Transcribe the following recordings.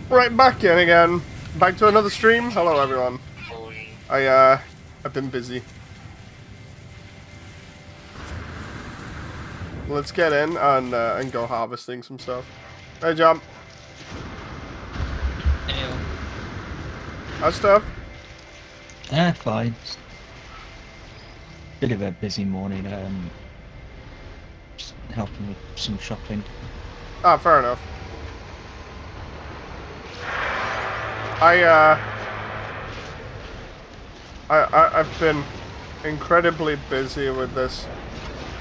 Right, back in again. Back to another stream. Hello, everyone. I've been busy. Let's get in and go harvesting some stuff. Hey, Jump. Ew. How's stuff? Fine. Bit of a busy morning. Just helping with some shopping. Ah, fair enough. I've been incredibly busy with this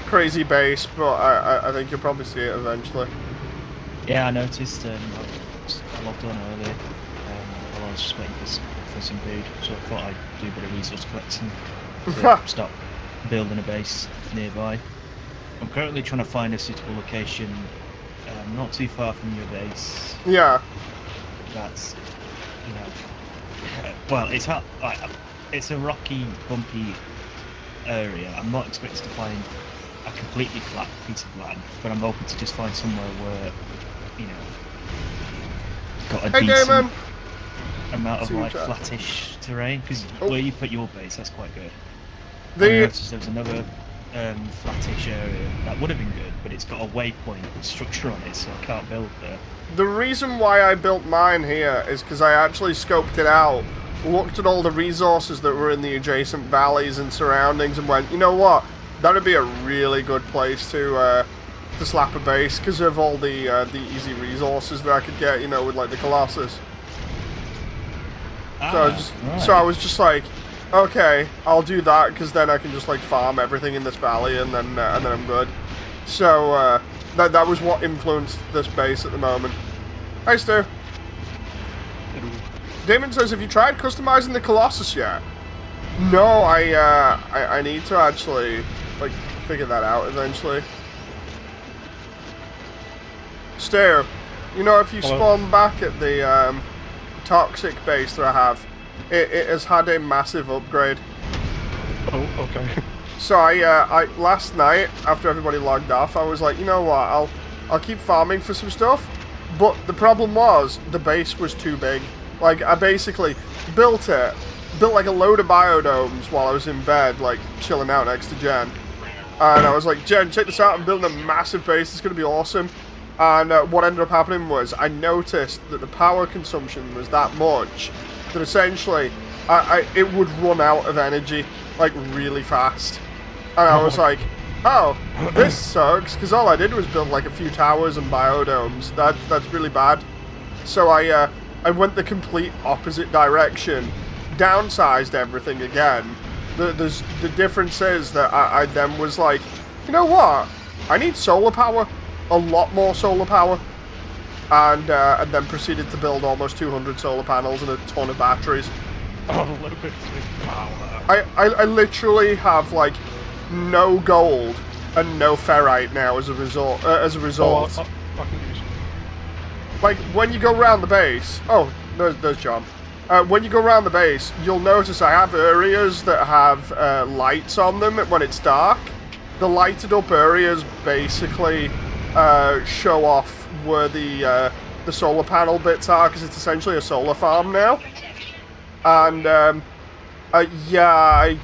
crazy base, but I think you'll probably see it eventually. Yeah, I noticed. I logged on earlier. While I was just waiting for some food, so I thought I'd do a bit of resource collecting to start building a base nearby. I'm currently trying to find a suitable location, not too far from your base. Yeah. That's, well, it's hard. It's a rocky, bumpy area. I'm not expecting to find a completely flat piece of land, but I'm hoping to just find somewhere where, got a decent amount of flattish terrain. Because where you put your base, that's quite good. I noticed there was another flattish area that would have been good, but it's got a waypoint structure on it, so I can't build there. The reason why I built mine here is because I actually scoped it out, looked at all the resources that were in the adjacent valleys and surroundings, and went, you know what, that'd be a really good place to slap a base because of all the easy resources that I could get, with like the Colossus. So I was just like, okay, I'll do that because then I can just like farm everything in this valley and then I'm good. So that was what influenced this base at the moment. Hi, Stu. Damon says, have you tried customizing the Colossus yet? No, I need to actually like figure that out eventually. Stu, if you spawn back at the toxic base that I have, it has had a massive upgrade. Oh, okay. So I last night after everybody logged off, I was like, you know what, I'll keep farming for some stuff. But the problem was the base was too big. Like I basically built like a load of biodomes while I was in bed, like chilling out next to Jen. And I was like, Jen, check this out, I'm building a massive base, it's gonna be awesome. And what ended up happening was I noticed that the power consumption was that much that essentially it would run out of energy like really fast. And I was like, oh, this sucks, because all I did was build like a few towers and biodomes. That's really bad. So I went the complete opposite direction, downsized everything again. The difference is that I then was like, you know what, I need solar power. A lot more solar power, and then proceeded to build almost 200 solar panels and a ton of batteries. Oh, a little bit of power. I literally have like no gold and no ferrite now as a result. Oh, I can use. Like when you go around the base. Oh, there's John. When you go around the base, you'll notice I have areas that have lights on them when it's dark. The lighted up areas basically show off where the solar panel bits are, because it's essentially a solar farm now. And yeah,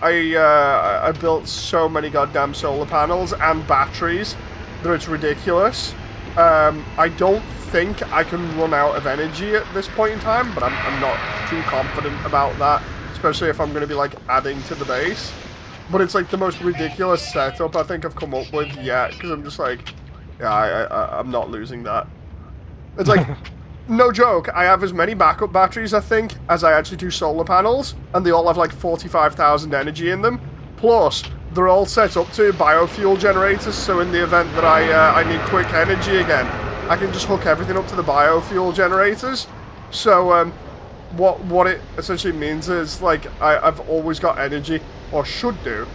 I built so many goddamn solar panels and batteries that it's ridiculous. I don't think I can run out of energy at this point in time, but I'm not too confident about that, especially if I'm going to be like adding to the base. But it's like the most ridiculous setup I think I've come up with yet, because I'm just like, yeah, I'm not losing that. It's like, no joke, I have as many backup batteries, I think, as I actually do solar panels, and they all have like 45,000 energy in them. Plus, they're all set up to biofuel generators, so in the event that I need quick energy again, I can just hook everything up to the biofuel generators. So, what it essentially means is, like, I've always got energy, or should do.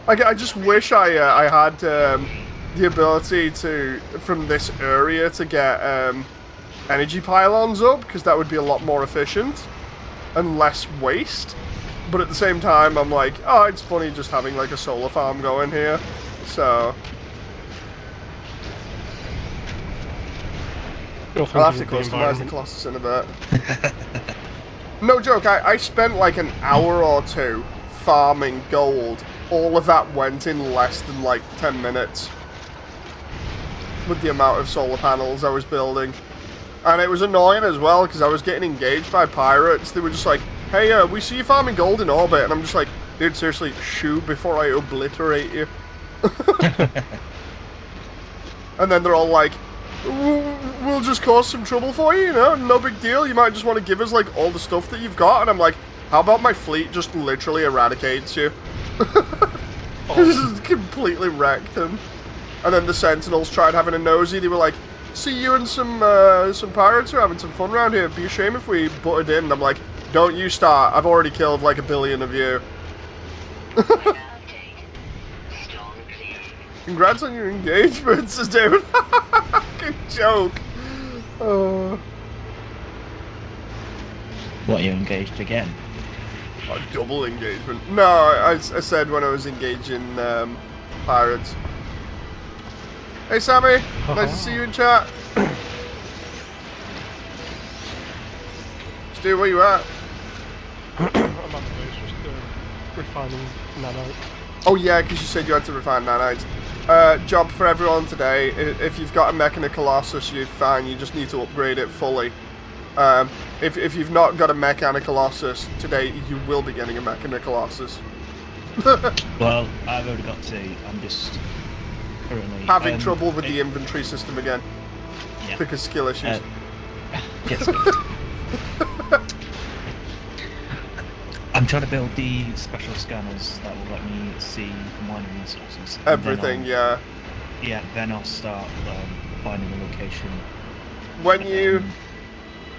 Like, I just wish I had the ability to, from this area, to get energy pylons up, because that would be a lot more efficient and less waste. But at the same time, I'm like, oh, it's funny just having like a solar farm going here. So I'll have to customize the Colossus in a bit. No joke, I spent like an hour or two farming gold. All of that went in less than like 10 minutes. With the amount of solar panels I was building. And it was annoying as well, because I was getting engaged by pirates. They were just like, hey, we see you farming gold in orbit. And I'm just like, dude, seriously, shoot before I obliterate you. And then they're all like, we'll just cause some trouble for you, you know, no big deal. You might just want to give us, like, all the stuff that you've got. And I'm like, how about my fleet just literally eradicates you? Just completely wrecked them. And then the Sentinels tried having a nosy. They were like, see, you and some pirates are having some fun around here. It'd be a shame if we butted in. And I'm like, don't you start. I've already killed, like, 1 billion of you. Congrats on your engagements, dude. Good joke. What, you engaged again? A double engagement. No, I said when I was engaging pirates. Hey, Sammy. Nice to see you in chat. Stu, where you at? I'm at the base, just refining nanite. Oh yeah, because you said you had to refine nanites. Job for everyone today. If you've got a Mechanic Colossus, you're fine. You just need to upgrade it fully. If you've not got a Mechanic Colossus today, you will be getting a Mechanic Colossus. Well, I've already got 2. I'm just currently having trouble with the inventory system again. Yeah. Because skill issues. Yes. I'm trying to build the special scanners that will let me see mining resources. Everything, yeah. Yeah, then I'll start finding a location. When you...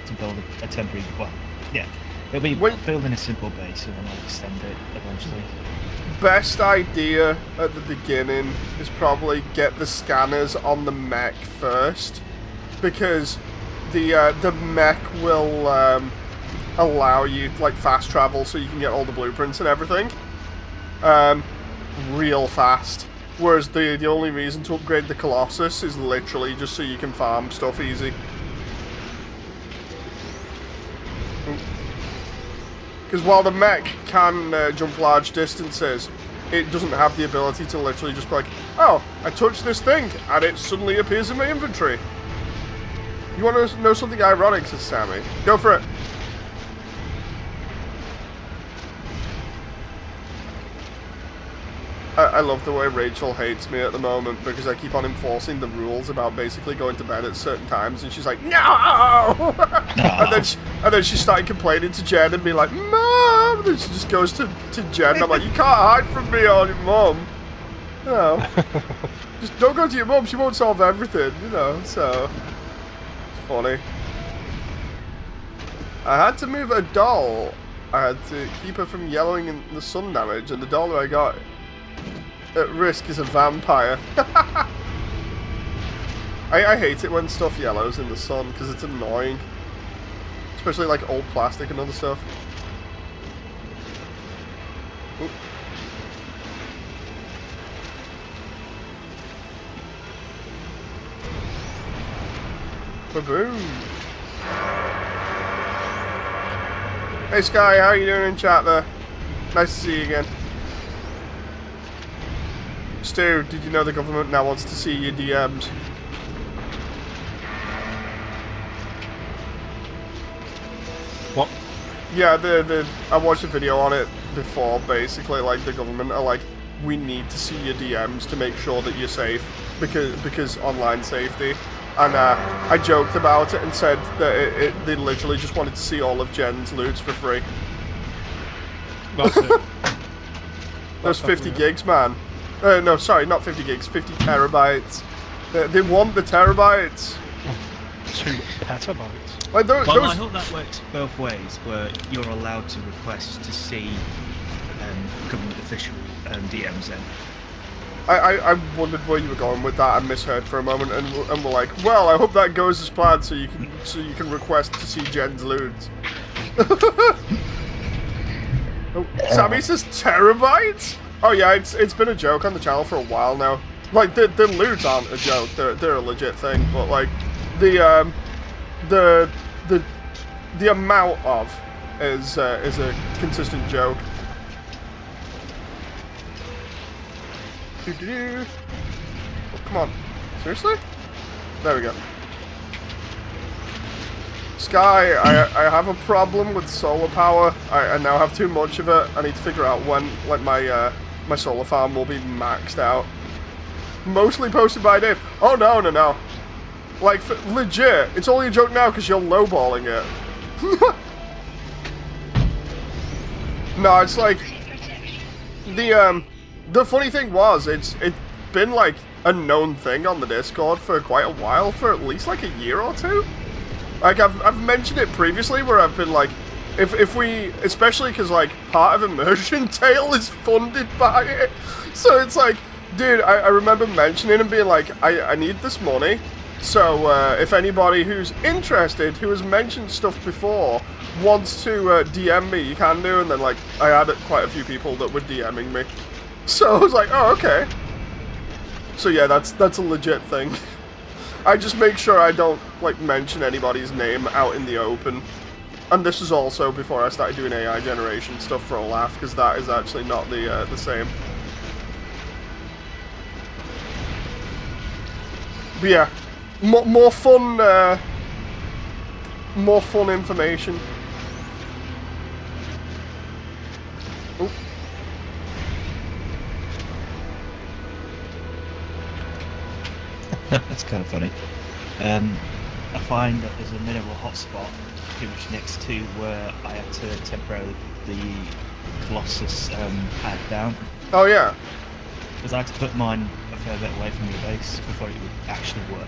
to build a temporary... Well, yeah. It'll be building a simple base and then I'll extend it eventually. Best idea at the beginning is probably get the scanners on the mech first. Because the mech will... allow you like fast travel so you can get all the blueprints and everything real fast, whereas the only reason to upgrade the Colossus is literally just so you can farm stuff easy. Because while the mech can jump large distances, it doesn't have the ability to literally just be like, oh, I touched this thing and it suddenly appears in my inventory. You want to know something ironic, says Sammy? Go for it. I love the way Rachel hates me at the moment because I keep on enforcing the rules about basically going to bed at certain times, and she's like, no! and then she started complaining to Jen and being like, Mom! And then she just goes to Jen and I'm like, you can't hide from me or your mum. You know, just don't go to your mum, she won't solve everything, you know, so it's funny. I had to move a doll. I had to keep her from yellowing in the sun damage, and the doll that I got at risk is a vampire. I hate it when stuff yellows in the sun because it's annoying. Especially like old plastic and other stuff. Oop. Ba-boom. Hey Sky, how are you doing in chat there? Nice to see you again. Stu, did you know the government now wants to see your DMs? What? Yeah, I watched a video on it before, basically, like, the government are like, we need to see your DMs to make sure that you're safe, because online safety. And I joked about it and said that they literally just wanted to see all of Jen's loots for free. That's it. Those 50 gigs, man. No, sorry, not 50 gigs, 50 terabytes. They want the terabytes. 2 petabytes. Like Well, those... I hope that works both ways, where you're allowed to request to see government official DMs in. I wondered where you were going with that. I misheard for a moment, and we're like, well, I hope that goes as planned, so you can request to see Jen's loots. Oh, Sammy says terabytes? Oh yeah, it's been a joke on the channel for a while now. Like the loots aren't a joke; they're a legit thing. But like the the amount of is a consistent joke. Oh, come on, seriously? There we go. Sky, I have a problem with solar power. I now have too much of it. I need to figure out when, like, my solar farm will be maxed out. Mostly posted by Dave. Oh, no. Like, legit, it's only a joke now because you're lowballing it. No, it's like, the funny thing was, it's been, like, a known thing on the Discord for quite a while, for at least, like, a year or two. Like, I've mentioned it previously, where I've been like, if we, especially because, like, part of Immersion Tale is funded by it, so it's like, dude, I remember mentioning and being like, I need this money, so if anybody who's interested, who has mentioned stuff before, wants to DM me, you can do, and then, like, I had quite a few people that were DMing me, so I was like, oh, okay. So yeah, that's a legit thing. I just make sure I don't, like, mention anybody's name out in the open. And this is also before I started doing AI generation stuff for a laugh, because that is actually not the same. But yeah, more fun information. Oop. That's kind of funny. I find that there's a mineral hotspot pretty much next to where I had to temporarily put the Colossus pad down. Oh yeah. Because I had to put mine a fair bit away from the base before it would actually work.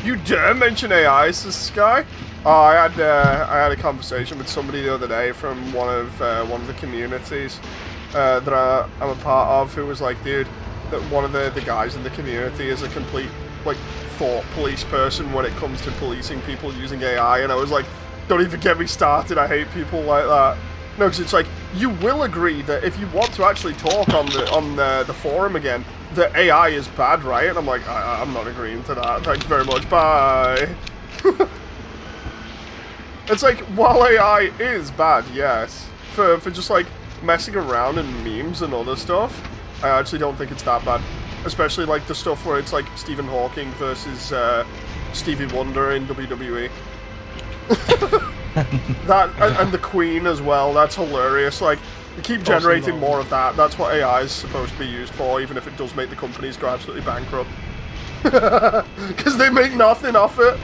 You dare mention AI, says Sky? Oh, I had a conversation with somebody the other day from one of the communities that I'm a part of, who was like, dude, that one of the guys in the community is a complete, like, thought police person when it comes to policing people using AI, and I was like, don't even get me started, I hate people like that. No, because it's like, you will agree that if you want to actually talk on the forum again, that AI is bad, right? And I'm like, I'm not agreeing to that, thank you very much, bye. It's like, while AI is bad, yes, for just, like, messing around in memes and other stuff, I actually don't think it's that bad. Especially, like, the stuff where it's, like, Stephen Hawking versus Stevie Wonder in WWE. That, and the Queen as well, that's hilarious. Like, you keep generating more of that, that's what AI is supposed to be used for, even if it does make the companies go absolutely bankrupt. Because they make nothing off it.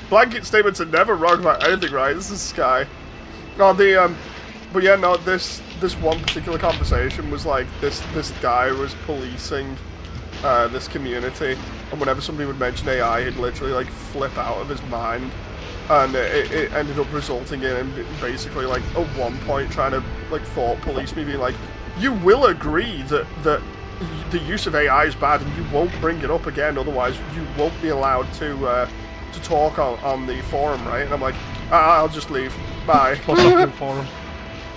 Blanket statements are never wrong about anything, right? This is Sky. No, but yeah, no, this one particular conversation was like, this guy was policing this community, and whenever somebody would mention AI, he'd literally, like, flip out of his mind, and it ended up resulting in him basically, like, at one point trying to, like, thought police me, being like, you will agree that the use of AI is bad, and you won't bring it up again, otherwise you won't be allowed to talk on the forum, right? And I'm like, I'll just leave, bye. What's up in the forum?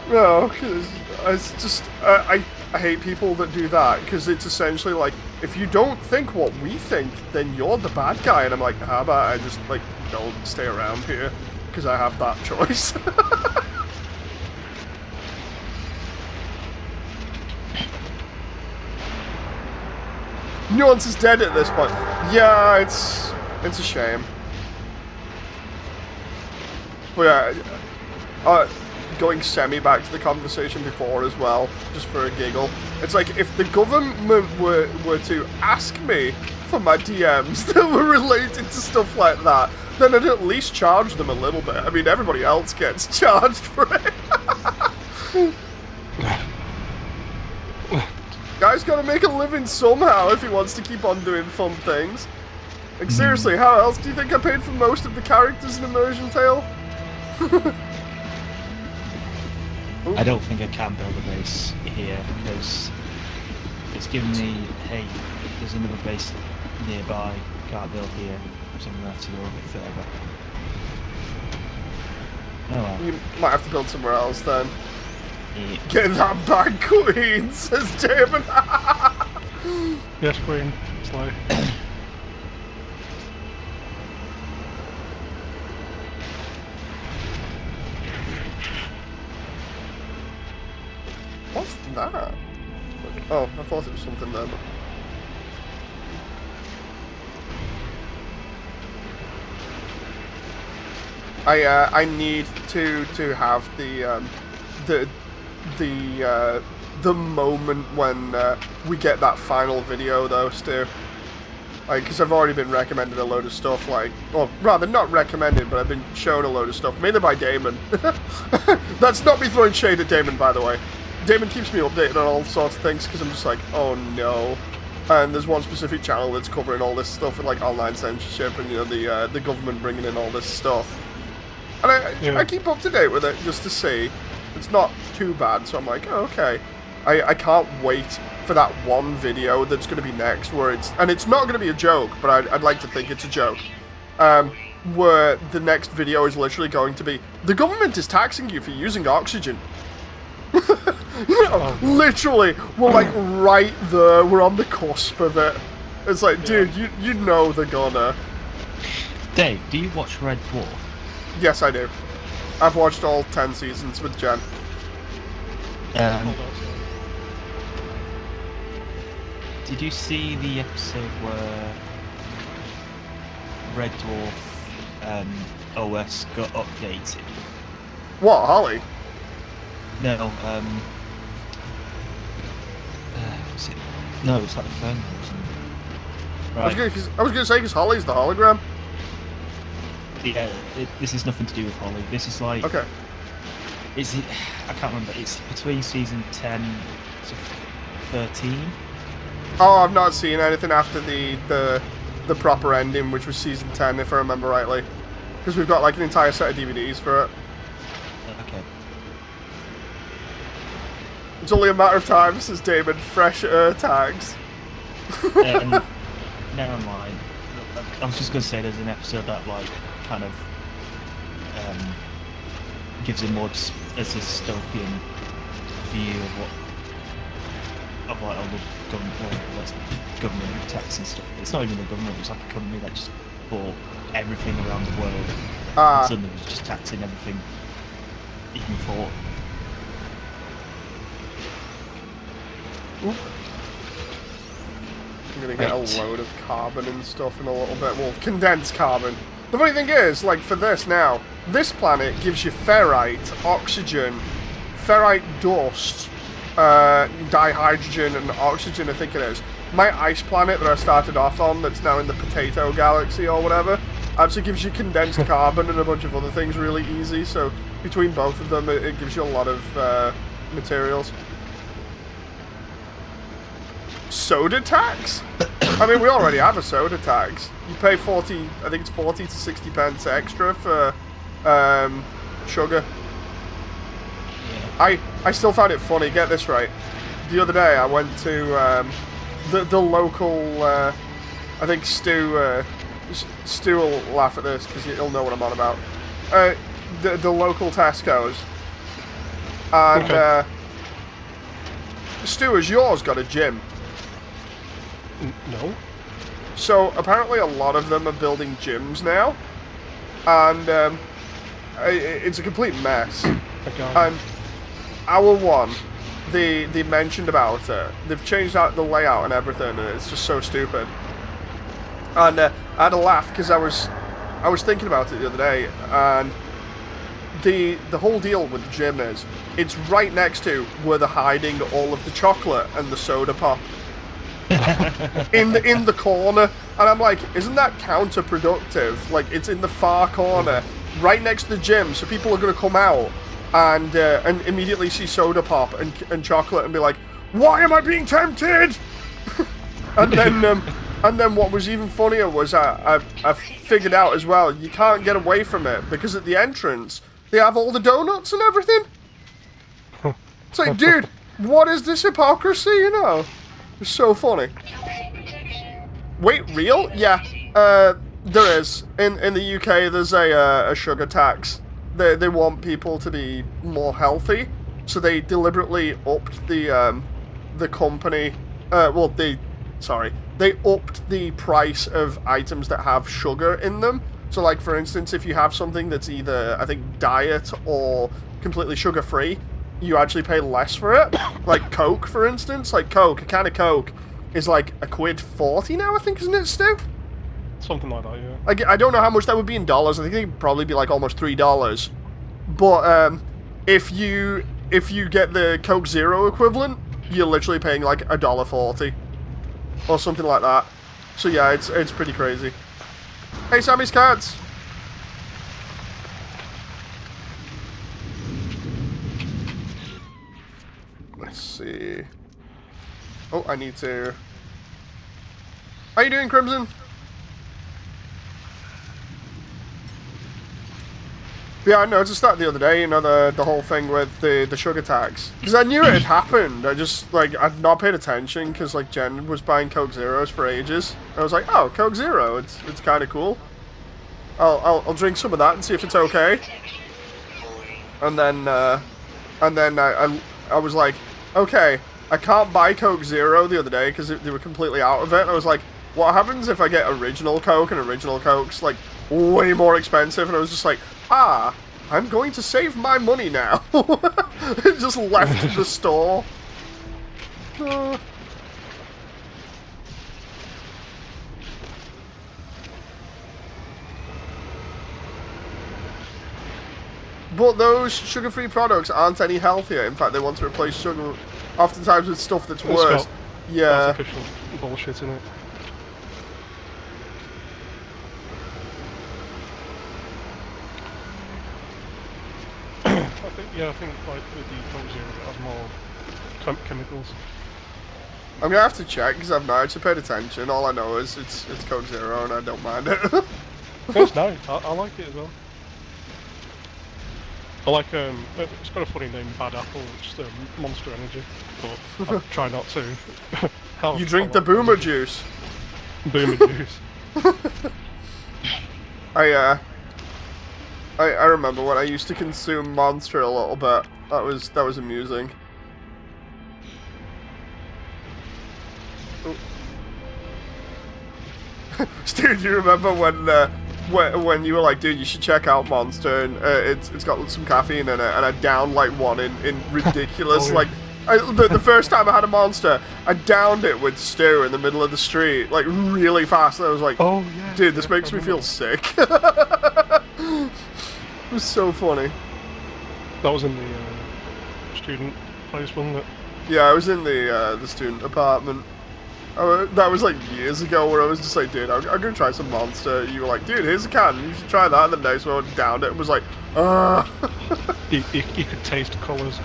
No, because it's just, I hate people that do that, because it's essentially like, if you don't think what we think, then you're the bad guy, and I'm like, how about I just, like, don't stay around here, because I have that choice. Nuance is dead at this point. Yeah, it's a shame. But yeah, going semi-back to the conversation before as well, just for a giggle. It's like, if the government were to ask me for my DMs that were related to stuff like that, then I'd at least charge them a little bit. I mean, everybody else gets charged for it. Guy's gotta make a living somehow if he wants to keep on doing fun things. Like, seriously, how else do you think I paid for most of the characters in Immersion Tale? I don't think I can build a base here, because it's given me, hey, there's another base nearby, can't build here, so I'm going to have to go a bit further. Oh well. You might have to build somewhere else then. Yeah. Get that back, Queen, says David. Yes, Queen. Slow. What's that? Oh, I thought it was something there. I need to have the moment when we get that final video though, Stu. Like, because I've already been recommended a load of stuff, like, or rather not recommended, but I've been shown a load of stuff, mainly by Damon. That's not me throwing shade at Damon, by the way. Damon keeps me updated on all sorts of things because I'm just like, oh no. And there's one specific channel that's covering all this stuff with like online censorship and, you know, the government bringing in all this stuff. And I keep up to date with it just to see. It's not too bad, so I'm like, oh, okay. I can't wait for that one video that's going to be next where it's not going to be a joke, but I'd like to think it's a joke. Where the next video is literally going to be, the government is taxing you for using oxygen. You know, literally, we're like right there, we're on the cusp of it. It's like, dude, you know they're gonna. Dave, do you watch Red Dwarf? Yes, I do. I've watched all 10 seasons with Jen. Did you see the episode where Red Dwarf OS got updated? What, Holly? No, was it? No, it's like the phone. Right. I was gonna say because Holly's the hologram. Yeah, this is nothing to do with Holly. This is like, okay. Is it? I can't remember. It's between season 10 to 13. Oh, I've not seen anything after the proper ending, which was season 10, if I remember rightly, because we've got like an entire set of DVDs for it. Okay. It's only a matter of time, says Damon. Fresh tags. Never mind. I was just going to say there's an episode that like kind of gives a more a dystopian view of like all the government tax and stuff. It's not even the government, it's like a company that just bought everything around the world and suddenly was just taxing everything even for. Oop. I'm gonna get a load of carbon and stuff in a little bit. Well, condensed carbon. The funny thing is, like for this now, this planet gives you ferrite, oxygen, ferrite dust, dihydrogen and oxygen, I think it is. My ice planet that I started off on, that's now in the potato galaxy or whatever, actually gives you condensed carbon and a bunch of other things really easy. So between both of them, it gives you a lot of materials. Soda tax? I mean, we already have a soda tax. You pay 40, I think it's 40 to 60 pence extra for sugar. Yeah. I still found it funny, get this right. The other day I went to the local, I think Stu will laugh at this because he'll know what I'm on about. The local Tesco's. And okay. Stu, has yours got a gym? No. So apparently a lot of them are building gyms now, and it's a complete mess. Okay. And our one, they mentioned about it. They've changed out the layout and everything, and it's just so stupid. And I had a laugh because I was thinking about it the other day, and the whole deal with the gym is it's right next to where they're hiding all of the chocolate and the soda pop. in the corner, and I'm like, isn't that counterproductive? Like, it's in the far corner, right next to the gym, so people are going to come out and immediately see soda pop and chocolate and be like, why am I being tempted? and then what was even funnier was I figured out as well, you can't get away from it because at the entrance they have all the donuts and everything. It's like, dude, what is this hypocrisy? You know. It's so funny. Wait, real? Yeah, there is. In the UK, there's a sugar tax. They want people to be more healthy, so they deliberately upped the company. Well, they sorry, they upped the price of items that have sugar in them. So, like, for instance, if you have something that's either, I think, diet or completely sugar-free, you actually pay less for it. Like Coke, for instance. Like Coke, a can of Coke is like $1.40 now, I think, isn't it, Stu? Something like that, yeah. Like, I don't know how much that would be in dollars. I think it'd probably be like almost $3. But if you get the Coke Zero equivalent, you're literally paying like $1.40 or something like that. So yeah, it's pretty crazy. Hey, Sammy's cards. Let's see. Oh, I need to. How you doing, Crimson? Yeah, I noticed that the other day, you know, the whole thing with the sugar tax. Because I knew it had happened, I just, like, I'd not paid attention, because, like, Jen was buying Coke Zeros for ages. I was like, oh, Coke Zero, it's kind of cool. I'll drink some of that and see if it's okay. And then I was like, okay, I can't buy Coke Zero the other day, because they were completely out of it. And I was like, what happens if I get original Coke, and original Coke's, like, way more expensive? And I was just like, I'm going to save my money now. Just left the store. But those sugar-free products aren't any healthier. In fact, they want to replace sugar oftentimes with stuff that's worse. Yeah. Artificial bullshit in it. I think like with the Coke Zero it has more chemicals. I'm gonna have to check because I've not actually paid attention. All I know is it's Coke Zero and I don't mind it. It's nice. I like it as well. I like it's got a funny name, Bad Apple, which is Monster Energy, but I try not to. You drink the Boomer juice. Boomer juice. I remember when I used to consume Monster a little bit. That was amusing. Stu, do you remember when you were like, dude, you should check out Monster, and it's got some caffeine in it, and I downed like one in ridiculous Oh, yeah. like the first time I had a Monster, I downed it with Stu in the middle of the street, like really fast, and I was like, oh yeah, dude, this yeah, makes I me feel remember. sick. It was so funny. That was in the student place, wasn't it? Yeah, I was in the student apartment. That was like years ago, where I was just like, dude, I'm gonna try some Monster. You were like, dude, here's a can, you should try that. And the next one downed it and was like, You could taste colours.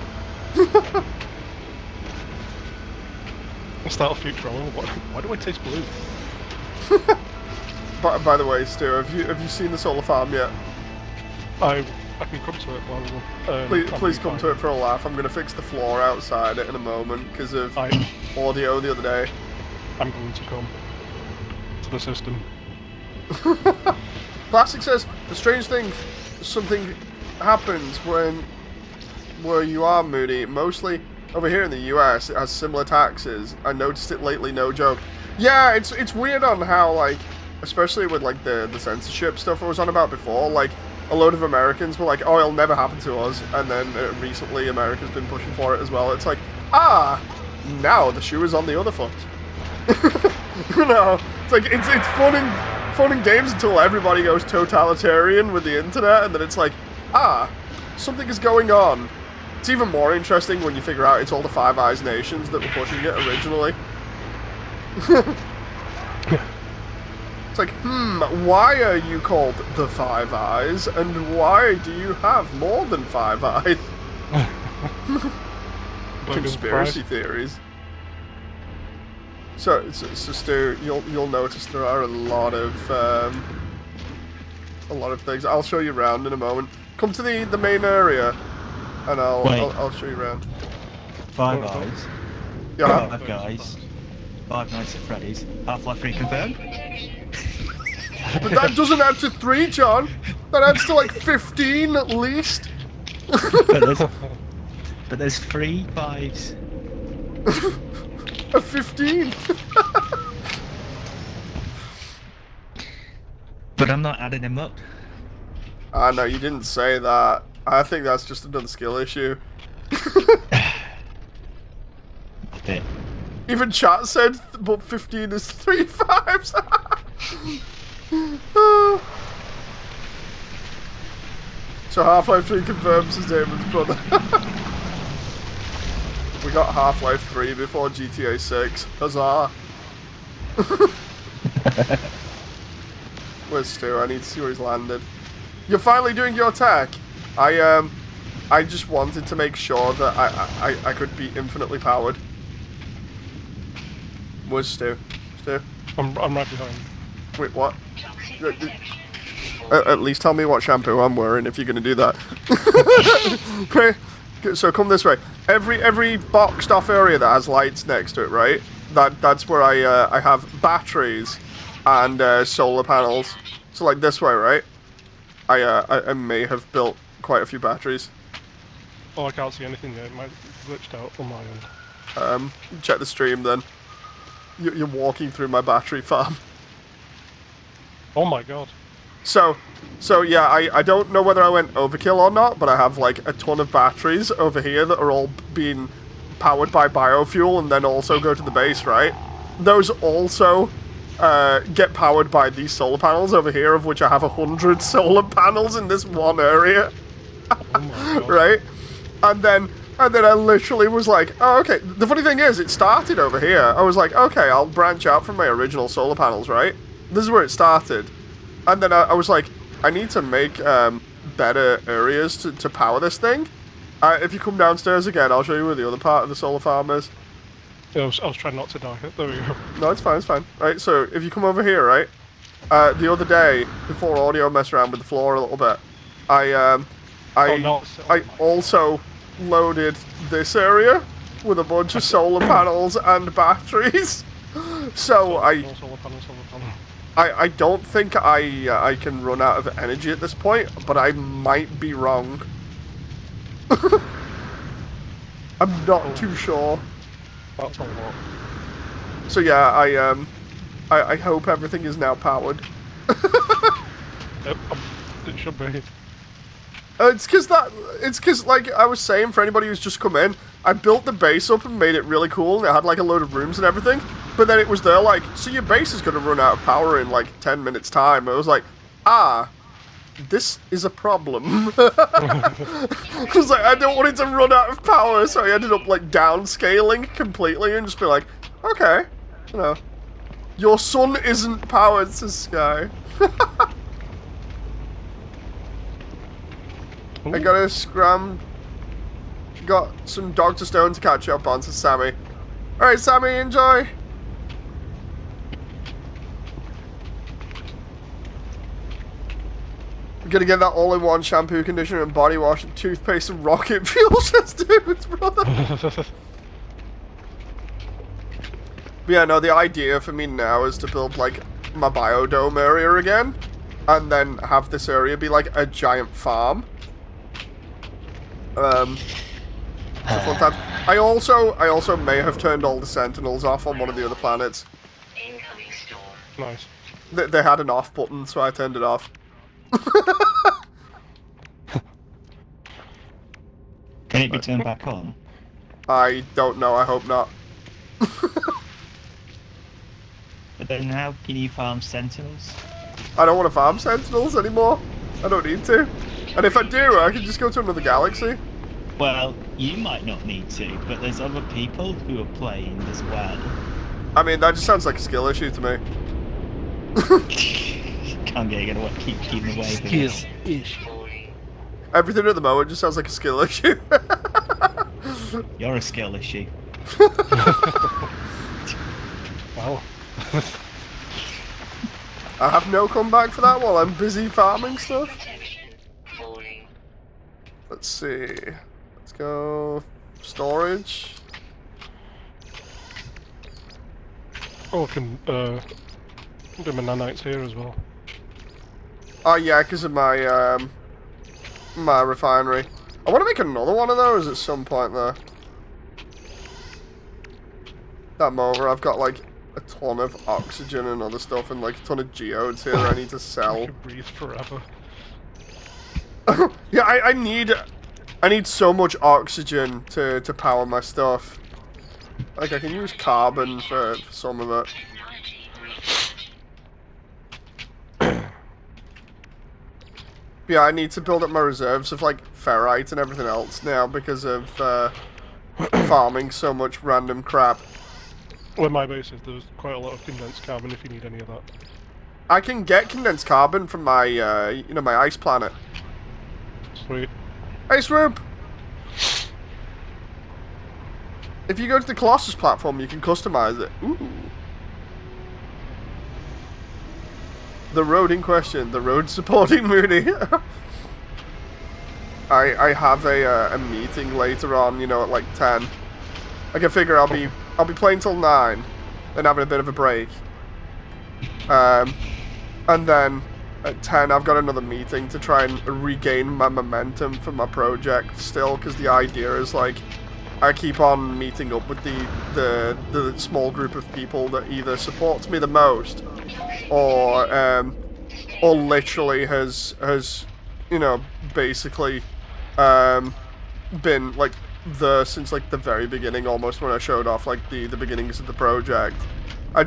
Start of Futurama. Why do I taste blue? By the way, Stu, have you seen the solar farm yet? I can come to it rather than. Please come to it for a laugh. I'm gonna fix the floor outside it in a moment because of audio the other day. I'm going to come to the system. Classic says the strange thing, something happens where you are moody. Mostly over here in the US, it has similar taxes. I noticed it lately, no joke. Yeah, it's weird on how, like, especially with like the censorship stuff I was on about before. Like, a load of Americans were like, oh, it'll never happen to us, and then recently America's been pushing for it as well. It's like, now the shoe is on the other foot. You know, it's like it's fun in games until everybody goes totalitarian with the internet, and then it's like, something is going on. It's even more interesting when you figure out it's all the Five Eyes nations that were pushing it originally. It's like, why are you called the Five Eyes, and why do you have more than 5 eyes? Conspiracy theories. So Stu, you'll notice there are a lot of things. I'll show you around in a moment. Come to the main area, and I'll show you around. 5 Eyes. Yeah. 5 Guys. 5 Nights at Freddy's. Half-Life 3 confirmed. But that doesn't add to 3, John. That adds to like 15 at least. but there's 3 5s. A 15. But I'm not adding him up. Ah, no, you didn't say that. I think that's just another skill issue. Bit. Even chat said, but 15 is 3 5s. So Half-Life 3 confirms his Damon's brother. We got Half-Life 3 before GTA 6. Huzzah. Where's Stu? I need to see where he's landed. You're finally doing your tech. I just wanted to make sure that I could be infinitely powered. Where's Stu? Stu? I'm right behind. Wait, what? At least tell me what shampoo I'm wearing if you're going to do that. Okay, so come this way. Every boxed off area that has lights next to it, right? That's where I have batteries and solar panels. So like this way, right? I may have built quite a few batteries. Oh, I can't see anything there. It might have glitched out on my end. Check the stream then. You're walking through my battery farm. Oh my god. So yeah, I don't know whether I went overkill or not, but I have like a ton of batteries over here that are all being powered by biofuel and then also go to the base, right? Those also get powered by these solar panels over here, of which I have 100 solar panels in this one area. Oh my god. Right? And then I literally was like, oh, okay. The funny thing is, it started over here. I was like, okay, I'll branch out from my original solar panels, right? This is where it started. And then I was like, I need to make better areas to power this thing. If you come downstairs again, I'll show you where the other part of the solar farm is. Yeah, I was trying not to die. There we go. No, it's fine, it's fine. Right, so if you come over here, right, the other day, before audio messed around with the floor a little bit, I also loaded this area with a bunch of solar panels and batteries. So Solar panel. I don't think I can run out of energy at this point, but I might be wrong. I'm not too sure. That's a lot. So yeah, I hope everything is now powered. Yep, it should be. It's because like I was saying, for anybody who's just come in, I built the base up and made it really cool, and it had like a load of rooms and everything. But then it was there like, so your base is going to run out of power in like 10 minutes time. I was like, this is a problem. I was like, I don't want it to run out of power, so I ended up like downscaling completely and just be like, okay, you know, your sun isn't powered to Sky. I got a scram. Got some Dr. Stone to catch up on to Sammy. Alright, Sammy, enjoy. I'm gonna get that all-in-one shampoo, conditioner, and body wash, and toothpaste, and rocket fuel. Just David's brother. But yeah, no, the idea for me now is to build, like, my biodome area again, and then have this area be, like, a giant farm. It's a fun time. I also may have turned all the sentinels off on one of the other planets. Nice. They had an off button, so I turned it off. Can it be turned back on? I don't know, I hope not. But then how can you farm sentinels? I don't want to farm sentinels anymore. I don't need to. And if I do, I can just go to another galaxy. Well, you might not need to, but there's other people who are playing as well. I mean, that just sounds like a skill issue to me. Can't get away, keeping away with it. Everything at the moment just sounds like a skill issue. You're a skill issue. Wow. I have no comeback for that while I'm busy farming stuff. Let's see. Let's go storage. Oh, I can do my nanites here as well. Oh yeah, because of my my refinery. I want to make another one of those at some point though. That moment where I've got like a ton of oxygen and other stuff, and like a ton of geodes here that I need to I sell. can breathe forever. Yeah, I need so much oxygen to power my stuff. Like, I can use carbon for some of it. Yeah, I need to build up my reserves of, like, ferrite and everything else now because of farming so much random crap. Where my base is, there's quite a lot of condensed carbon if you need any of that. I can get condensed carbon from my, my ice planet. Sweet. Hey, Swoop! If you go to the Colossus platform, you can customize it. Ooh. The road in question, the road supporting Mooney. I have a meeting later on, you know, at like 10. I can figure I'll be playing till 9, then having a bit of a break. And then at 10 I've got another meeting to try and regain my momentum for my project still, because the idea is like I keep on meeting up with the small group of people that either supports me the most or literally has you know, basically been like there since like the very beginning, almost, when I showed off like the beginnings of the project. I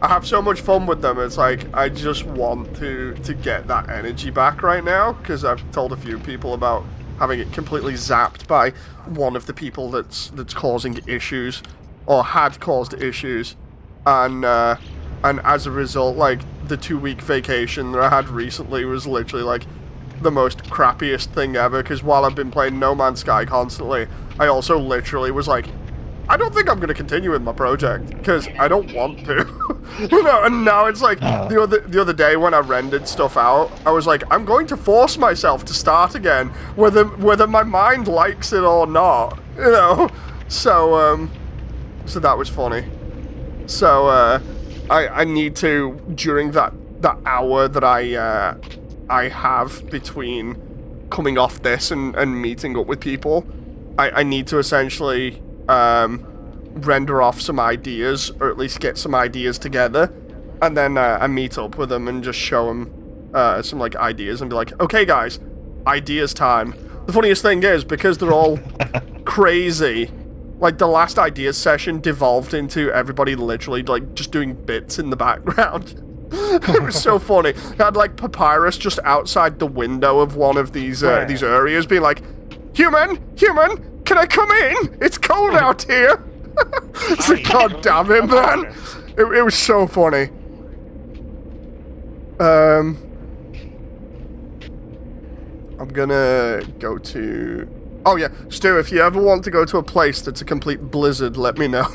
have so much fun with them. It's like I just want to get that energy back right now, because I've told a few people about having it completely zapped by one of the people that's causing issues, or had caused issues, and as a result, like, the 2-week vacation that I had recently was literally like the most crappiest thing ever, because while I've been playing No Man's Sky constantly, I also literally was like, I don't think I'm going to continue with my project, because I don't want to. You know, and now it's like, the other day when I rendered stuff out, I was like, I'm going to force myself to start again, whether my mind likes it or not, you know? So that was funny. So, I need to, during that hour that I have between coming off this and meeting up with people, I need to essentially render off some ideas, or at least get some ideas together, and then I meet up with them and just show them some like ideas and be like, okay guys, ideas time. The funniest thing is, because they're all crazy, like the last ideas session devolved into everybody literally like just doing bits in the background. It was so funny. I had like Papyrus just outside the window of one of these areas being like, human, can I come in? It's cold out here. It's like, God damn it, man. It was so funny. I'm gonna go to... Oh yeah, Stu, if you ever want to go to a place that's a complete blizzard, let me know.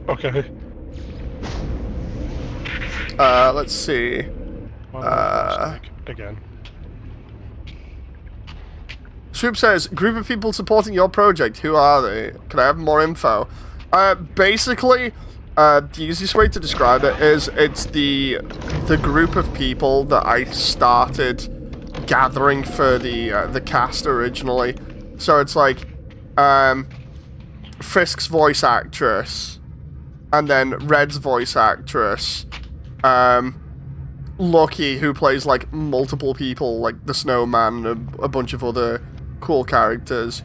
Okay. Let's see. Again. Swoop says, group of people supporting your project, who are they? Can I have more info? Basically, the easiest way to describe it is it's the group of people that I started gathering for the cast originally. So it's like, Frisk's voice actress, and then Red's voice actress, Lucky, who plays like multiple people, like the Snowman and a bunch of other cool characters,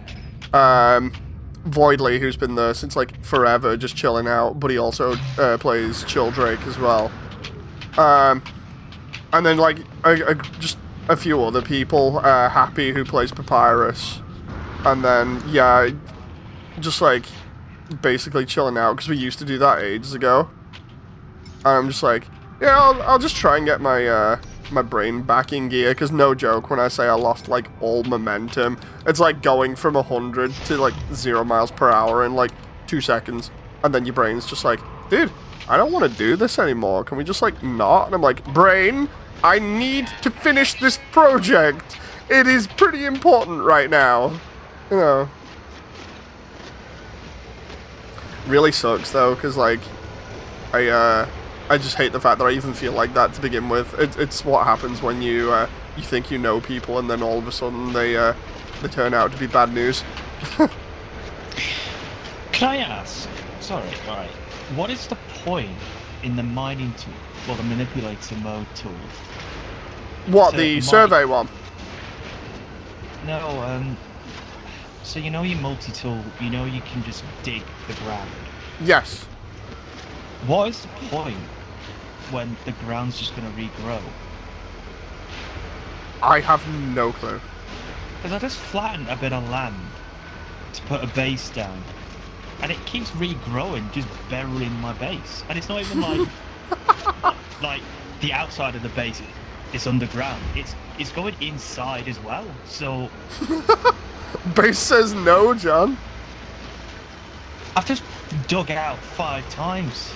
Voidly, who's been there since like forever, just chilling out, but he also plays Childrake as well, and then like just a few other people, Happy, who plays Papyrus, and then yeah, just like basically chilling out, because we used to do that ages ago. And I'm just like, yeah, I'll just try and get my my brain back in gear, because no joke, when I say I lost like all momentum, it's like going from 100 to like 0 miles per hour in like 2 seconds, and then your brain's just like, dude, I don't want to do this anymore, can we just like not? And I'm like, brain, I need to finish this project, it is pretty important right now, you know. Really sucks though, because like I just hate the fact that I even feel like that to begin with. It's what happens when you think you know people, and then all of a sudden they turn out to be bad news. Can I ask? Sorry, right. What is the point in the mining tool, well, the manipulator mode tool? What, So the mine- survey one? No, so you know your multi-tool, you know you can just dig the ground. Yes. What is the point when the ground's just going to regrow? I have no clue. Because I just flattened a bit of land to put a base down, and it keeps regrowing, just burying my base. And it's not even like like the outside of the base is underground. It's going inside as well. So Base says no, John. I've just dug out 5 times.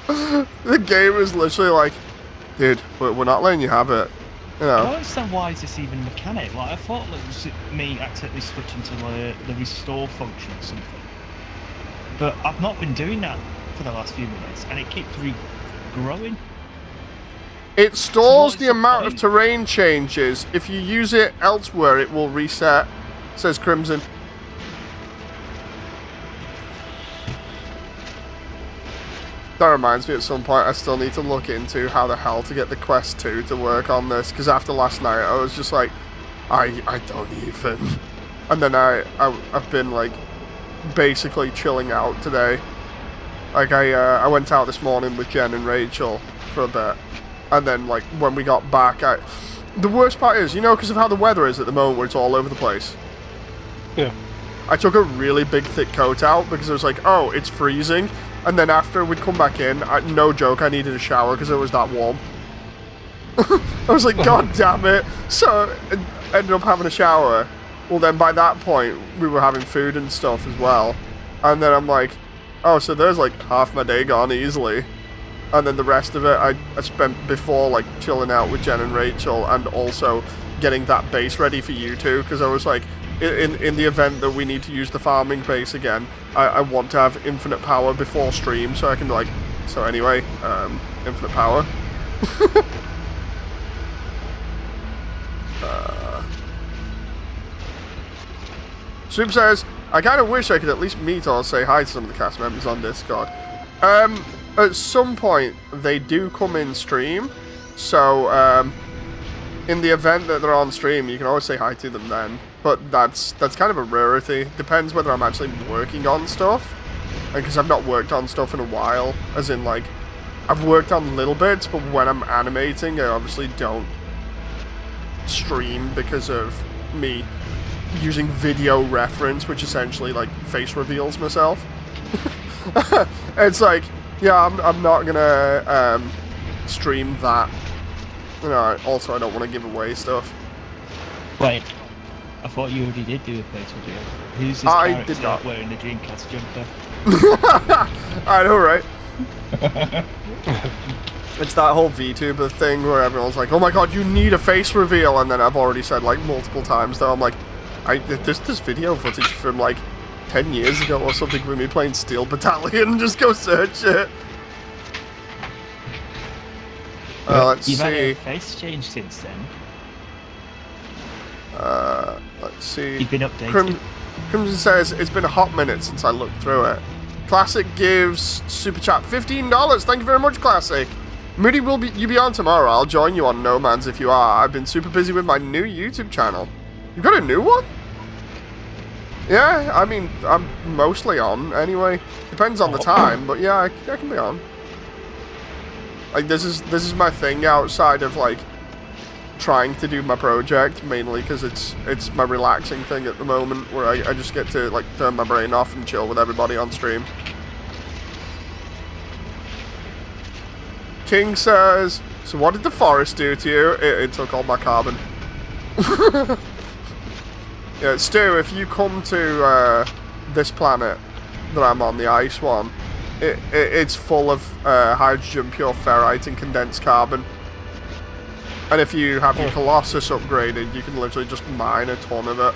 The game is literally like, dude, we're not letting you have it. You I don't know. understand why is this even a mechanic. Like I thought it was me accidentally switching to the restore function or something. But I've not been doing that for the last few minutes, and it keeps regrowing. It So stores what the is the amount of point? terrain changes. If you use it elsewhere, it will reset, says Crimson. That reminds me, at some point I still need to look into how the hell to get the Quest 2 to work on this, because after last night I was just like, I don't even. And then I've been like basically chilling out today. Like I went out this morning with Jen and Rachel for a bit, and then like when we got back, the worst part is, you know, because of how the weather is at the moment where it's all over the place. Yeah. I took a really big thick coat out because I was like, oh, it's freezing. And then after we'd come back in, no joke, I needed a shower because it was that warm. I was like, God damn it. So I ended up having a shower. Well, then by that point, we were having food and stuff as well. And then I'm like, oh, so there's like half my day gone easily. And then the rest of it I spent before like chilling out with Jen and Rachel, and also getting that base ready for you two, because I was like, in the event that we need to use the farming base again, I want to have infinite power before stream, so I can be like, so anyway, infinite power. Soup says, I kind of wish I could at least meet or say hi to some of the cast members on Discord. At some point, they do come in stream, so in the event that they're on stream, you can always say hi to them then. But that's kind of a rarity. Depends whether I'm actually working on stuff, because I've not worked on stuff in a while. As in, like, I've worked on little bits, but when I'm animating, I obviously don't stream because of me using video reference, which essentially like face reveals myself. It's like, yeah, I'm not gonna stream that. You know, also I don't want to give away stuff. Wait, I thought you already did do a face video. Who's this I character did not. wearing the Dreamcast jumper? I know, right? It's that whole VTuber thing where everyone's like, oh my god, you need a face reveal, and then I've already said like multiple times though, I'm like, there's this video footage from like 10 years ago or something with me playing Steel Battalion, just go search it. Let's You've had see. a face change since then. Let's see. You've been updated. Crimson says, it's been a hot minute since I looked through it. Classic gives Super Chat $15. Thank you very much, Classic. Moody, you be on tomorrow. I'll join you on No Man's if you are. I've been super busy with my new YouTube channel. You got a new one? Yeah, I mean, I'm mostly on anyway. Depends on the time, but yeah, I can be on. Like, this is my thing outside of like trying to do my project, mainly because it's my relaxing thing at the moment, where I just get to like turn my brain off and chill with everybody on stream. King says, so what did the forest do to you? It took all my carbon. Yeah, Stu, if you come to this planet that I'm on, the ice one, it's full of hydrogen, pure ferrite, and condensed carbon. And if you have your Colossus upgraded, you can literally just mine a ton of it.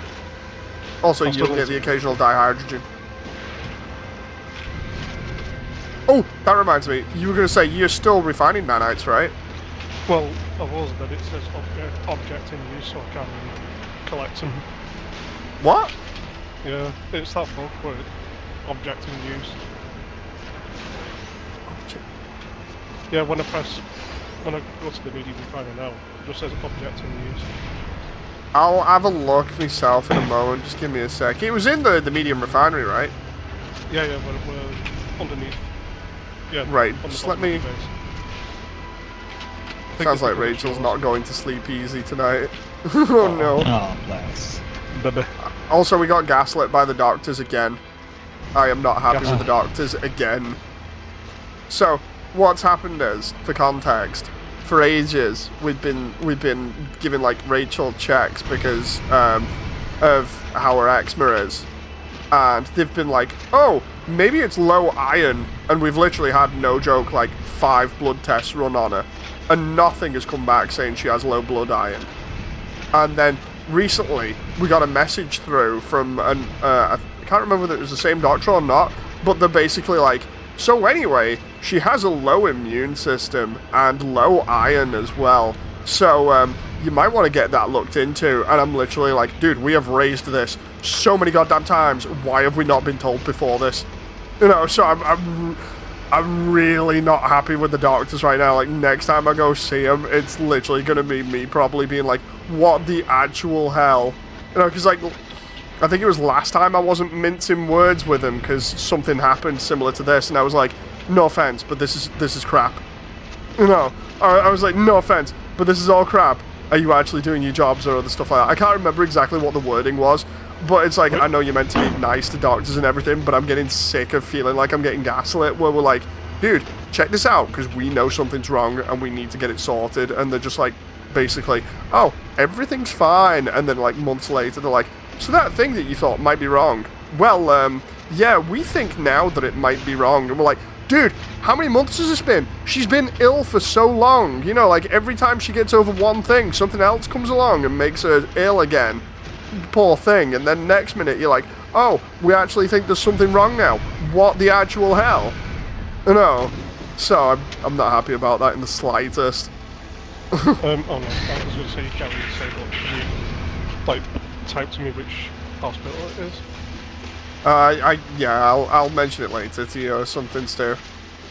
Also, you'll get the occasional dihydrogen. Oh, that reminds me. You were going to say you're still refining nanites, right? Well, I was, but it says object in use, so I can't really collect them. What? Yeah, it's that bug where object in use. Yeah, when I go to the medium refinery now, it just says object in use. I'll have a look myself in a moment. Just give me a sec. It was in the medium refinery, right? Yeah, we're underneath. Yeah. Right. On the Just bottom let me. of the base. I think Sounds it's like because Rachel's yours. not going to sleep easy tonight. Oh no. Oh, bless. Baby. Also, we got gaslit by the doctors again. I am not happy with the Gaslit. doctors again. So, what's happened is, for context, for ages we've been giving like Rachel checks because of how her eczema is, and they've been like, oh, maybe it's low iron, and we've literally had, no joke, like 5 blood tests run on her, and nothing has come back saying she has low blood iron. And then recently we got a message through from I can't remember whether it was the same doctor or not, but they're basically like, so anyway, she has a low immune system and low iron as well, so you might want to get that looked into. And I'm literally like, dude, we have raised this so many goddamn times, why have we not been told before this? You know, so I'm really not happy with the doctors right now. Like, next time I go see them, it's literally going to be me probably being like, what the actual hell? You know, because, like, I think it was last time I wasn't mincing words with him because something happened similar to this, and I was like, no offense, but this is crap. You know, I was like, no offense, but this is all crap. Are you actually doing your jobs or other stuff like that? I can't remember exactly what the wording was, but it's like, I know you're meant to be nice to doctors and everything, but I'm getting sick of feeling like I'm getting gaslit, where we're like, dude, check this out, because we know something's wrong and we need to get it sorted, and they're just like, basically, oh, everything's fine, and then like months later they're like, so that thing that you thought might be wrong, well, yeah, we think now that it might be wrong. And we're like, dude, how many months has this been? She's been ill for so long. You know, like, every time she gets over one thing, something else comes along and makes her ill again. Poor thing. And then next minute you're like, oh, we actually think there's something wrong now. What the actual hell? You know? So I'm not happy about that in the slightest. Oh no, I was going to say you can't really say, but can you, like, type to me which hospital it is? Yeah, I'll mention it later to you or something, Stu.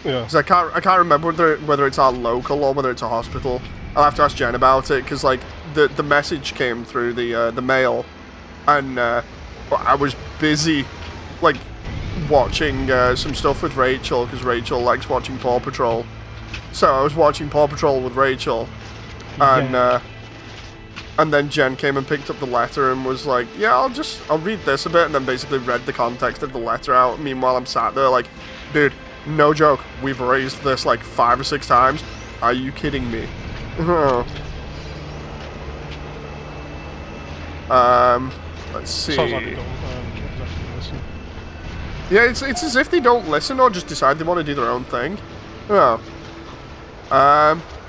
Yeah. Because I can't remember whether it's our local or whether it's a hospital. I'll have to ask Jen about it, because like the message came through the mail, and I was busy like watching some stuff with Rachel, because Rachel likes watching Paw Patrol. So I was watching Paw Patrol with Rachel, and then Jen came and picked up the letter and was like, yeah, I'll read this a bit, and then basically read the context of the letter out. Meanwhile, I'm sat there like, dude, no joke, we've raised this like 5 or 6 times. Are you kidding me? Let's see. Sounds like they don't exactly listen. Yeah, it's as if they don't listen or just decide they want to do their own thing. Oh.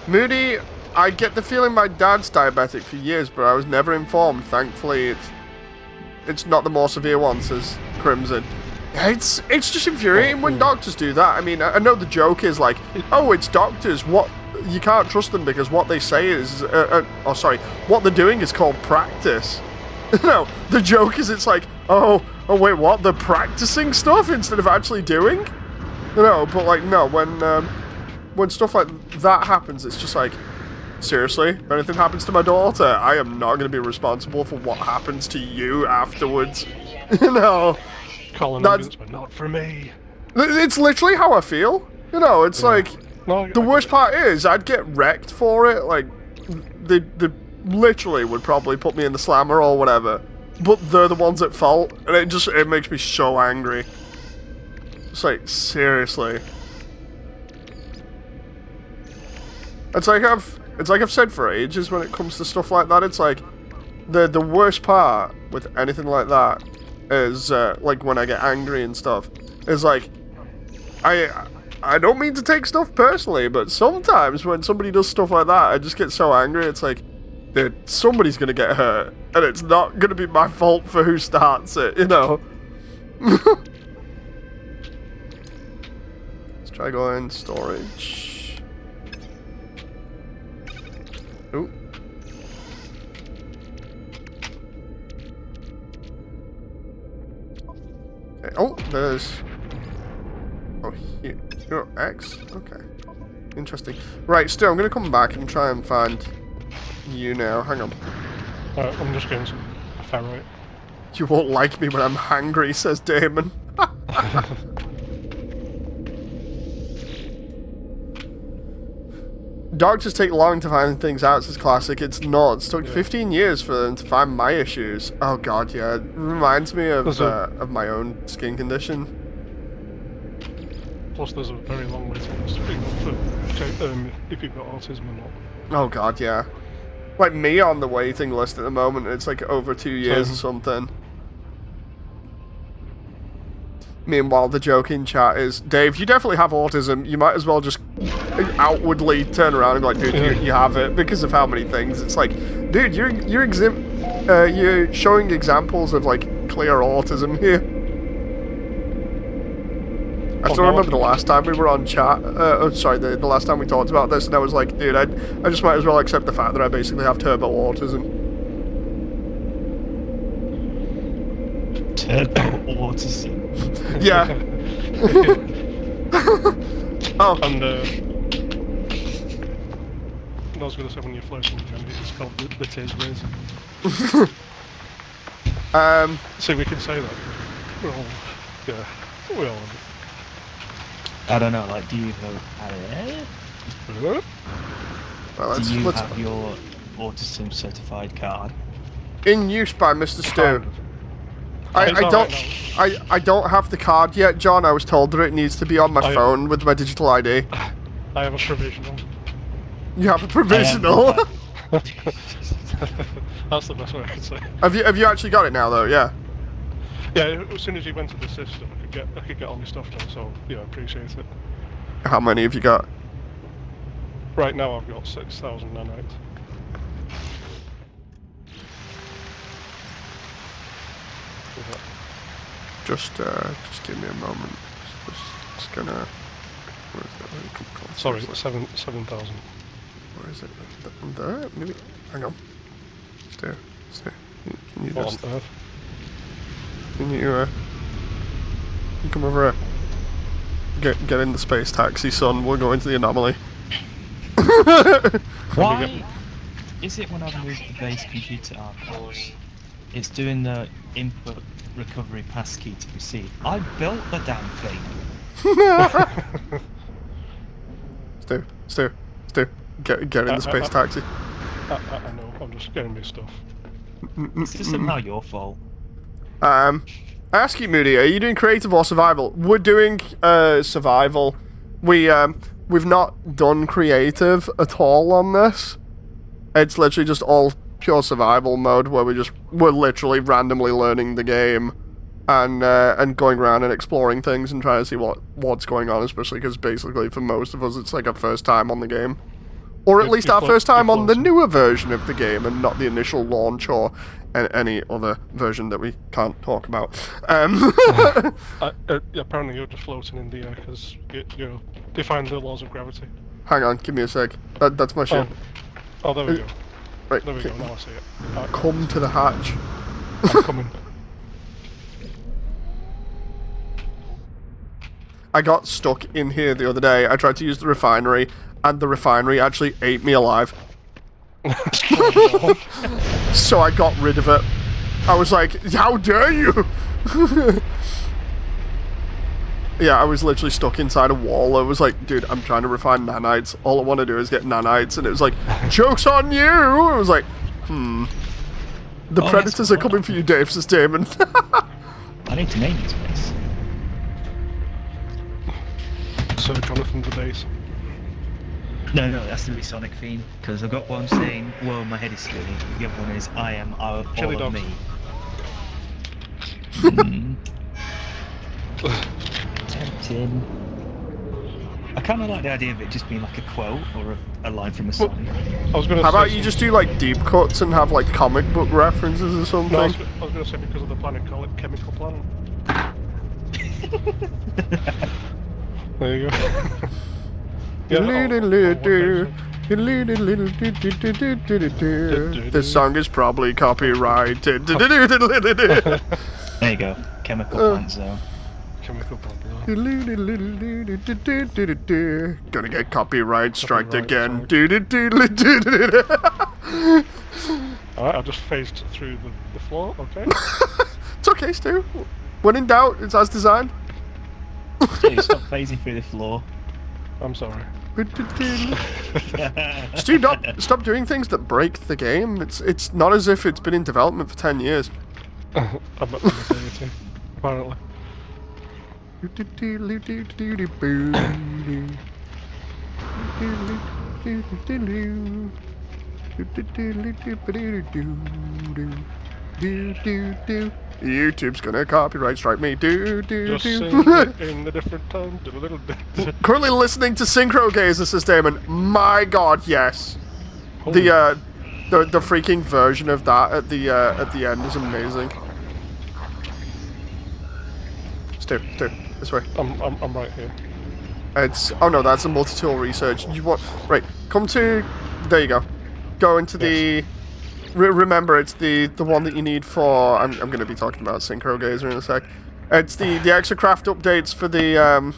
Moody, I get the feeling my dad's diabetic for years, but I was never informed. Thankfully, it's not the more severe one, says Crimson. It's just infuriating when doctors do that. I mean, I know the joke is like, oh, it's doctors. What, you can't trust them because what they say is, what they're doing is called practice. No, the joke is it's like, oh wait, what? They're practicing stuff instead of actually doing? No, but like, no, when stuff like that happens, it's just like, seriously, if anything happens to my daughter, I am not going to be responsible for what happens to you afterwards. You know? Call an ambulance, but not for me. It's literally how I feel. You know, it's like, No, the worst part is, I'd get wrecked for it. Like, they literally would probably put me in the slammer or whatever. But they're the ones at fault, and it makes me so angry. It's like, seriously. It's like I've said for ages when it comes to stuff like that, it's like, the worst part with anything like that is, like, when I get angry and stuff, is like, I don't mean to take stuff personally, but sometimes when somebody does stuff like that, I just get so angry, it's like, dude, somebody's gonna get hurt, and it's not gonna be my fault for who starts it, you know? Let's try going storage. Ooh. Okay. Oh, there's... Oh, here. Oh, X? Okay. Interesting. Right, Stu, I'm going to come back and try and find you now. Hang on. I'm just getting some ferrite. You won't like me when I'm hangry, says Damon. Dogs just take long to find things out, says Classic. It's not. It took 15 years for them to find my issues. Oh god, yeah. It reminds me of my own skin condition. Plus, there's a very long waiting list if you've got autism or not. Oh god, yeah. Like me on the waiting list at the moment, it's like over 2 years or something. Meanwhile, the joke in chat is, Dave, you definitely have autism. You might as well just outwardly turn around and be like, dude, you have it because of how many things. It's like, dude, you're showing examples of like clear autism here. I still remember the last time we were on chat. The last time we talked about this, and I was like, dude, I just might as well accept the fact that I basically have turbo autism. Turbo autism. Yeah. Oh. And I was going to say when you're flirting with Andy, it's called the Tiz Riz. So we can say that. Yeah, we all have it. I don't know, like, do you have... Well, do you have your autism certified card? In use by Mr. Stu. I don't have the card yet, John. I was told that it needs to be on my phone with my digital ID. I have a provisional. You have a provisional? That's the best way I can say. Have you actually got it now, though? Yeah. Yeah. As soon as you went to the system, I could get all my stuff done. So yeah, I appreciate it. How many have you got? Right now, I've got 6,000 nanites. Just give me a moment. Just gonna. Where is it? Sorry, 7,000. Where is it? There? Maybe. Hang on. Stay. Can you just? On Earth? Can you come over here? Get in the space taxi, son. We're going to the anomaly. Why is it when I've moved the base computer archives, it's doing the input recovery passkey to receive? I built the damn thing. Stu. Get in the space taxi. I know. I'm just getting my stuff. It's just somehow your fault. I ask you, Moody, are you doing creative or survival? We're doing survival. We've not done creative at all on this. It's literally just all pure survival mode where we're literally randomly learning the game and going around and exploring things and trying to see what's going on, especially because basically for most of us it's like our first time on the game. Or at least our first time on the newer version of the game and not the initial launch or any other version that we can't talk about. Apparently you're just floating in the air because you define the laws of gravity. Hang on, give me a sec. That's my ship. Oh, there we go. Right. There we go, now I see it. Come to the hatch. I'm coming. I got stuck in here the other day. I tried to use the refinery, and the refinery actually ate me alive. So I got rid of it. I was like, how dare you? Yeah, I was literally stuck inside a wall. I was like, dude, I'm trying to refine nanites. All I want to do is get nanites. And it was like, joke's on you! I was like, The predators are coming for you, Dave, says Damon. I need to name this place. So, Jonathan the base. No, that's the Sonic theme. Because I've got one saying, whoa, my head is spinning. The other one is, I am all of me. Tempting. I kind of like the idea of it just being like a quote or a line from a song. I was gonna How about you just do like deep cuts and have like comic book references or something? No, I was going to say because of the planet, call it Chemical Planet. There you go. This song is probably copyrighted. There you go. Chemical Plant Zone. chemical plant. Gonna get copyright striked again. Alright, I just phased through the floor, okay. It's okay, Stu. When in doubt, it's as designed. Stu, stop phasing through the floor. I'm sorry. Stu, stop doing things that break the game. It's not as if it's been in development for 10 years. I'm not going to say anything, apparently. YouTube's gonna copyright strike me. Just sing it in a different tone. Currently listening to Synchro Gaze, this is Damon. My god, yes. Holy. The freaking version of that at the end is amazing. Stu, this way. I'm right here. Oh no, that's a multi-tool research. You want come to, there you go. Go into the. Remember, it's the one that you need for. I'm going to be talking about Synchro Gazer in a sec. It's the exocraft updates for the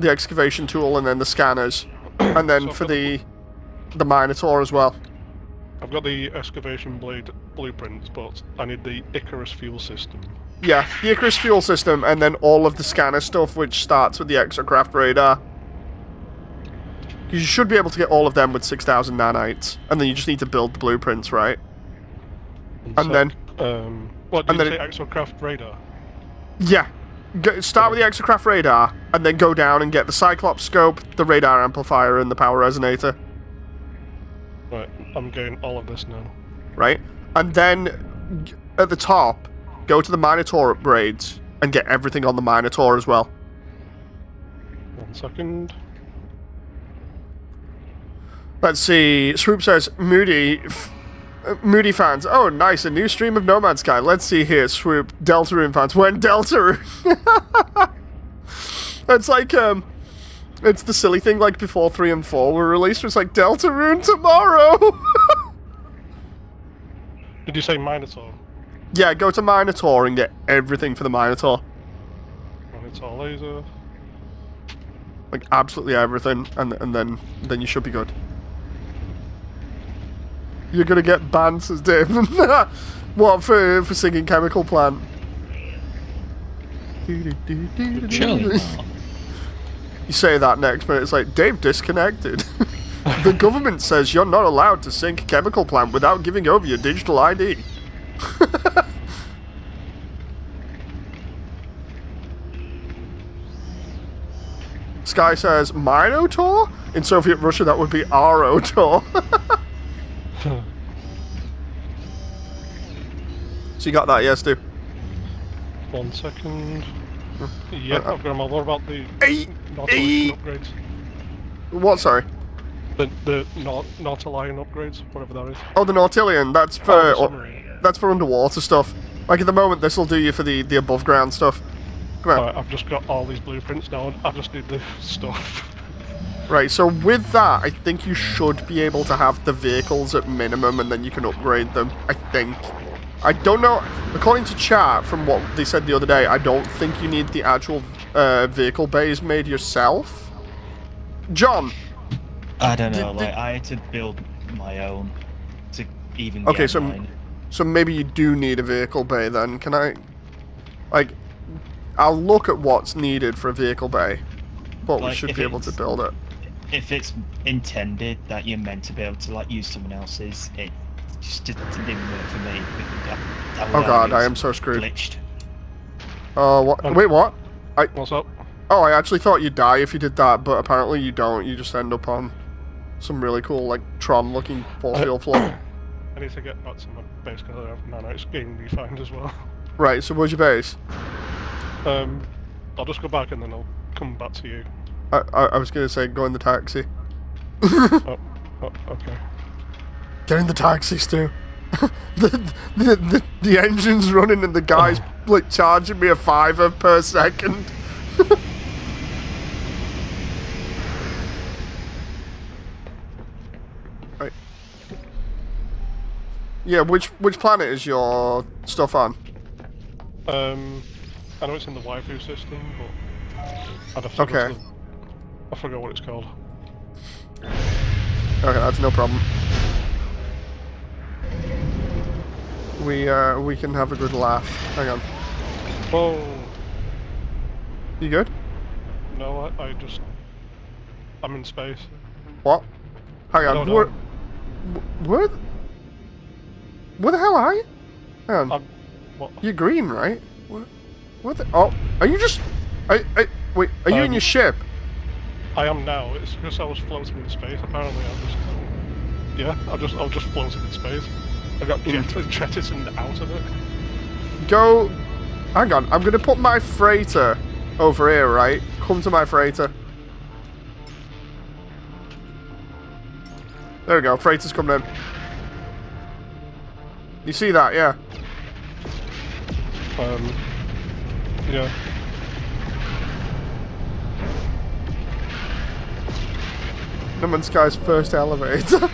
excavation tool and then the scanners, and then So for the Minotaur as well. I've got the excavation blade blueprints, but I need the Icarus fuel system. Yeah, the Icarus fuel system, and then all of the scanner stuff, which starts with the exocraft radar. You should be able to get all of them with 6,000 nanites, and then you just need to build the blueprints, right? And then... what, did you say exocraft radar? Yeah. Start with the exocraft radar, and then go down and get the Cyclops scope, the radar amplifier, and the power resonator. Right, I'm getting all of this now. Right? And then, at the top, go to the Minotaur upgrades, and get everything on the Minotaur as well. 1 second. Let's see. Swoop says, Moody fans. Oh, nice. A new stream of No Man's Sky. Let's see here. Swoop. Deltarune fans. When Deltarune? It's like, it's the silly thing like before 3 and 4 were released. It's like, Deltarune tomorrow! Did you say Minotaur? Yeah, go to Minotaur and get everything for the Minotaur. Minotaur laser. Like, absolutely everything. And then you should be good. You're gonna get banned, says Dave. What, for singing Chemical Plant? Surely. You say that next minute, it's like, Dave disconnected. The government says you're not allowed to sync Chemical Plant without giving over your digital ID. Sky says, Minotaur? In Soviet Russia, that would be Arotor. So you got that, yes, Stu? 1 second. Yeah, I've got them all. What about the Hey. upgrades? What, sorry? The Nautilian upgrades, whatever that is. Oh, the Nautilian, that's Oh, for... the submarine. That's for underwater stuff. Like, at the moment, this will do you for the above ground stuff. Come on. Alright, I've just got all these blueprints now, I just need the stuff. Right, so with that, I think you should be able to have the vehicles at minimum, and then you can upgrade them, I think. I don't know, according to chat, from what they said the other day, I don't think you need the actual vehicle bays made yourself. John? I don't know, I had to build my own to even Okay, get mine. so maybe you do need a vehicle bay then. Can I... Like, I'll look at what's needed for a vehicle bay, but we Like, should if be able to it's- build it. If it's intended that you're meant to be able to like use someone else's, it just didn't work for me. Oh god, I am so screwed. Glitched. Oh, what? Wait, what? What's up? Oh, I actually thought you'd die if you did that, but apparently you don't. You just end up on some really cool, like, Tron-looking force field floor. I need to get back to my base because I have nanites getting refined as well. Right, so where's your base? I'll just go back and then I'll come back to you. I was gonna say, go in the taxi. Oh, okay. Get in the taxi, Stu. the engine's running and the guy's, like, charging me a $5 per second. Right. Yeah, which planet is your stuff on? I know it's in the waifu system, but I'd have to Okay. go to the... I forget what it's called. Okay, that's no problem. We can have a good laugh. Hang on. Oh, You good? no, I'm in space. What? Hang I on. don't Where, know. where the hell are you? Hang on. What? You're green, right? What the? Oh, are you just? Wait, are you in your ship? I am now. It's because I was floating in space. Apparently, I'll just floating in space. I got jettisoned out of it. Go. Hang on. I'm gonna put my freighter over here, right? Come to my freighter. There we go. Freighter's coming in. You see that? Yeah. Yeah. No Man's Sky's first elevator.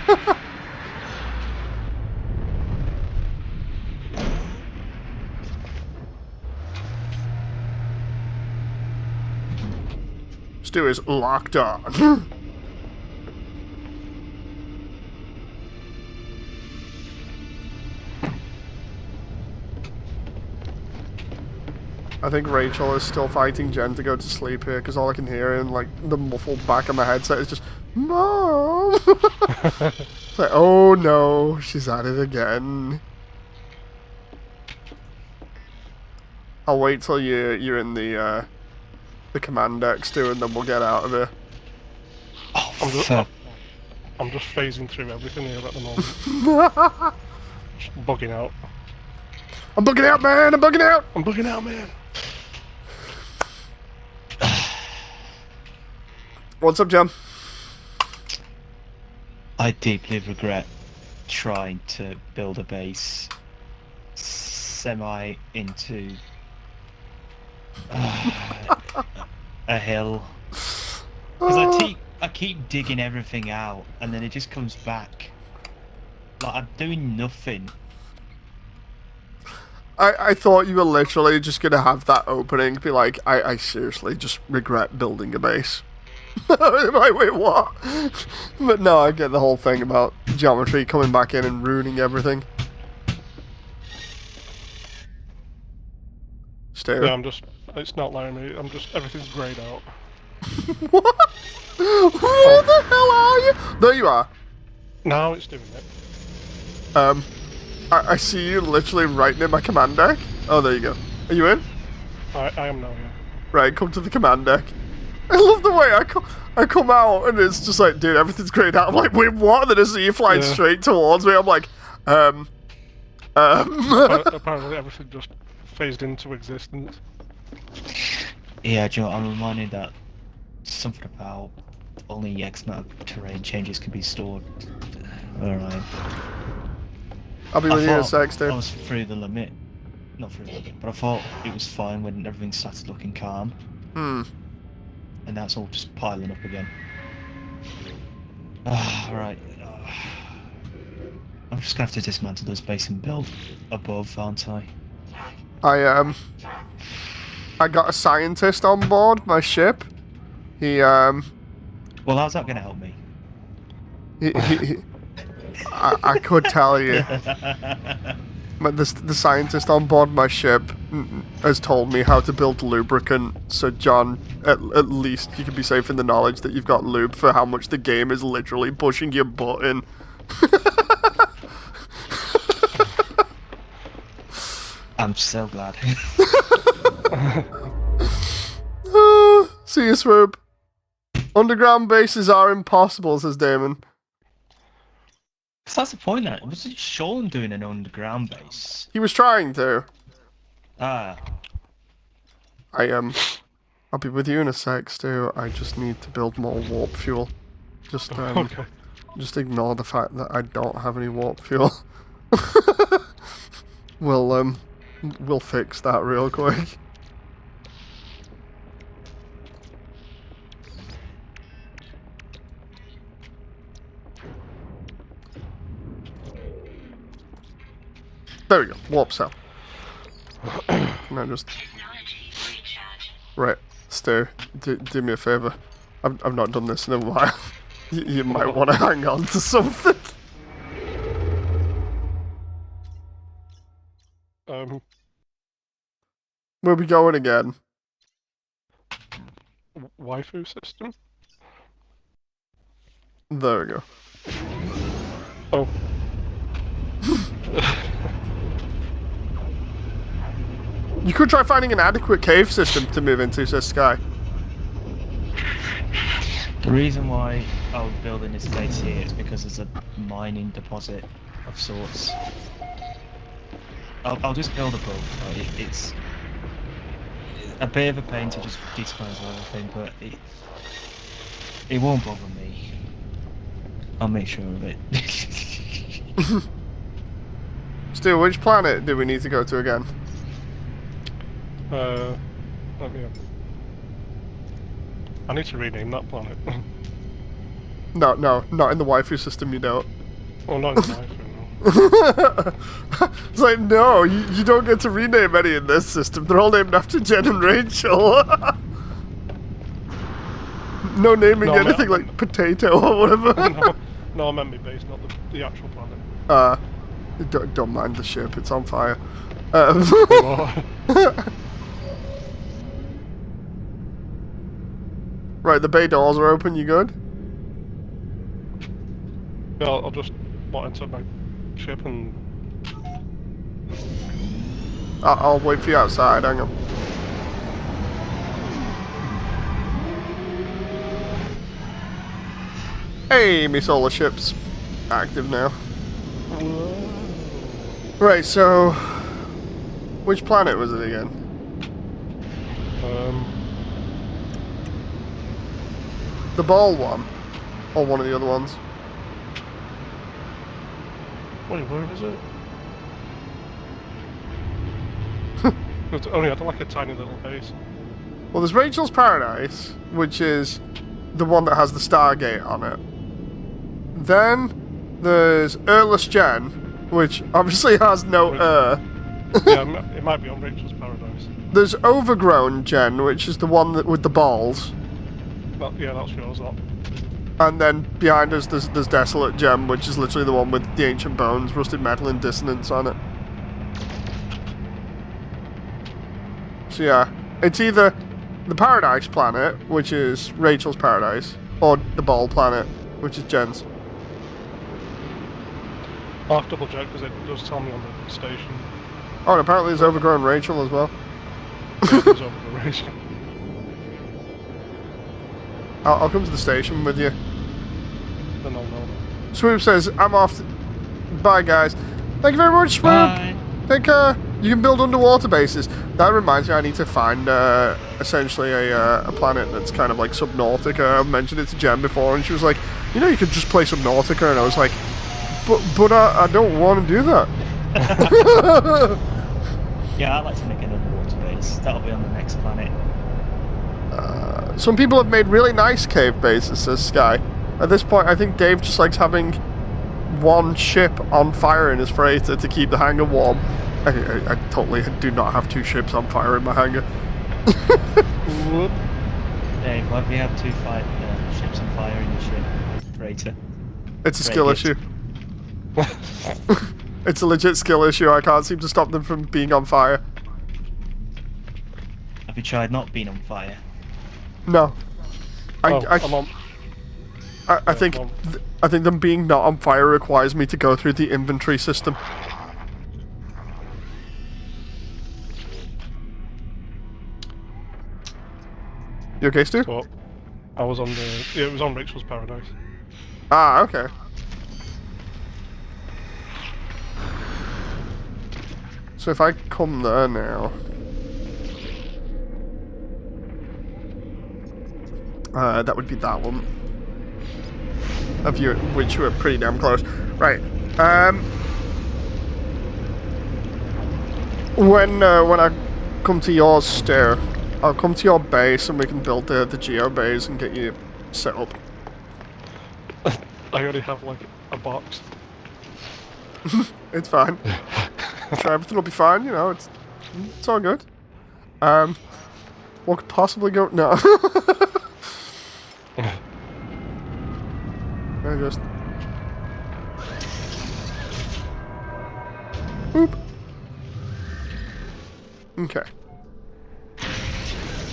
Stu is locked on. I think Rachel is still fighting Jen to go to sleep here because all I can hear in like the muffled back of my headset is just Mom. It's like, oh no, she's at it again. I'll wait till you're in the command deck, Stu, and then we'll get out of here. Oh, I'm just phasing through everything here at the moment. Just bugging out. I'm bugging out, man. I'm bugging out. I'm bugging out, man. What's up, Jen? I deeply regret trying to build a base semi into a hill. Because I keep digging everything out and then it just comes back. Like I'm doing nothing. I thought you were literally just gonna have that opening, be like, I seriously just regret building a base. I'm like, wait, what? But no, I get the whole thing about geometry coming back in and ruining everything. Stu? Yeah, it's not letting me, everything's greyed out. What? Where the hell are you? There you are. Now it's doing it. I see you literally right near my command deck. Oh, there you go. Are you in? I am now, yeah. Right, come to the command deck. I love the way I come out and it's just like, dude, everything's grayed out. I'm like, wait, what? And then I see you flying straight towards me. I'm like, Apparently everything just phased into existence. Yeah, do you know what, I'm reminded that something about only X amount of terrain changes can be stored. Alright. I'll be with you in a sec, Stu. I was through the limit. Not through the limit, but I thought it was fine when everything started looking calm. Hmm. And that's all just piling up again. Right. I'm just gonna have to dismantle this base and build above, aren't I? I got a scientist on board my ship. He Well, how's that gonna help me? I could tell you. But the scientist on board my ship has told me how to build lubricant, so John, at least you can be safe in the knowledge that you've got lube for how much the game is literally pushing your butt in. I'm so glad. See you, Swoop. Underground bases are impossible, says Damon. Because that's the point, that wasn't Sean doing an underground base. He was trying to. Ah. I'll be with you in a sec, Stu. I just need to build more warp fuel. Just Okay. just ignore the fact that I don't have any warp fuel. We'll fix that real quick. There we go. Warp cell. Can I just... Right, Stu, do me a favour. I've not done this in a while. You might want to hang on to something. Where we going again? Waifu system? There we go. Oh. You could try finding an adequate cave system to move into, says Sky. The reason why I was building this base here is because there's a mining deposit of sorts. I'll just build above. Like, it's a bit of a pain to just dismantle everything, but it won't bother me. I'll make sure of it. Stu, which planet do we need to go to again? Let me. I need to rename that planet. No, not in the waifu system, you don't. Oh, not in the waifu, no. It's like, no, you don't get to rename any in this system. They're all named after Jen and Rachel. No naming anything like potato or whatever. No, I meant my base, not the actual planet. Don't mind the ship, it's on fire. Right, the bay doors are open, you good? Yeah, I'll just walk into my ship and... I'll wait for you outside, hang on. Hey, my solar ship's active now. Right, so... which planet was it again? The ball one? Or one of the other ones? Wait, where is it? It's only had like a tiny little base. Well, there's Rachel's Paradise, which is the one that has the Stargate on it. Then there's Earless Gen, which obviously has no Yeah, it might be on Rachel's Paradise. There's Overgrown Gen, which is the one that, with the balls. Yeah, that's yours, that. And then behind us, there's Desolate Gem, which is literally the one with the ancient bones, rusted metal, and dissonance on it. So yeah, it's either the Paradise Planet, which is Rachel's Paradise, or the Ball Planet, which is Jen's. I'll have to double check because it does tell me on the station. Oh, and apparently there's Overgrown Rachel as well. Yeah, there's Overgrown. I'll come to the station with you. Then I'll know. Swoop says, I'm off. Bye, guys. Thank you very much, Swoop. Bye. Take care. You can build underwater bases. That reminds me, I need to find essentially a planet that's kind of like Subnautica. I mentioned it to Jen before, and she was like, you know, you could just play Subnautica, and I was like, but I don't want to do that. Yeah, I'd like to make an underwater base. That'll be on the next planet. Some people have made really nice cave bases, says Sky. At this point, I think Dave just likes having one ship on fire in his freighter to keep the hangar warm. I totally do not have two ships on fire in my hangar. Dave, why do we have two ships on fire in your ship? Freighter. It's a skill issue. It's a legit skill issue. I can't seem to stop them from being on fire. Have you tried not being on fire? No. I think I'm on. I think them being not on fire requires me to go through the inventory system. You okay, Stu? So, I was on the... Yeah, it was on Rachel's Paradise. Ah, okay. So if I come there now... that would be that one. Which were pretty damn close. Right. When I come to yours, Stu, I'll come to your base and we can build the geo base and get you set up. I already have like a box. It's fine. I'm sure everything will be fine, you know, it's all good. What could possibly go? No. I just. Boop. Okay.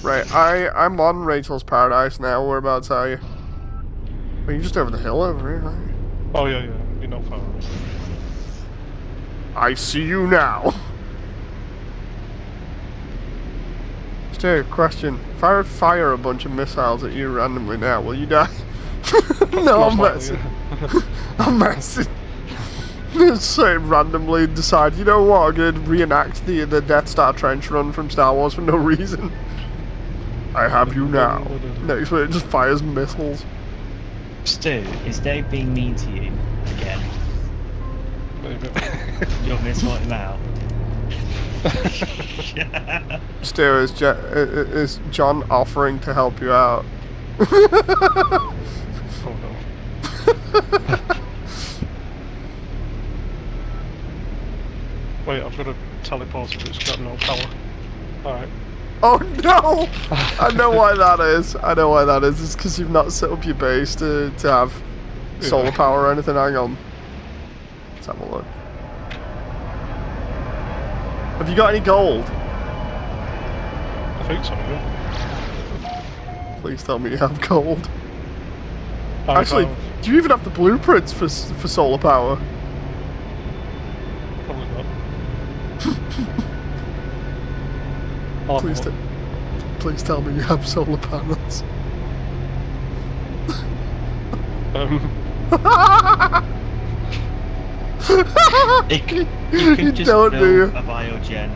Right, I'm on Rachel's Paradise now. Whereabouts are you? Are you just over the hill over here? Aren't you? Oh yeah, you're not far. I see you now. Stu, question. If I fire a bunch of missiles at you randomly now, will you die? No, I'm Most likely, messing. yeah. I'm messing. Just say randomly decide, you know what, I'm going to reenact the Death Star trench run from Star Wars for no reason. I have you now. Next minute it just fires missiles. Stu, is Dave being mean to you again? Maybe. You want me to sort him out? Stu, is John offering to help you out? Oh no. Wait, I've got a teleporter that's got no power. Alright. Oh no! I know why that is. I know why that is. It's because you've not set up your base to have solar power or anything. Hang on. Let's have a look. Have you got any gold? I think so, yeah. Please tell me you have gold. I Actually, have- do you even have the blueprints for solar power? Probably not. I'll have a look. Please tell me you have solar panels. You can You just don't, build do you? a biogen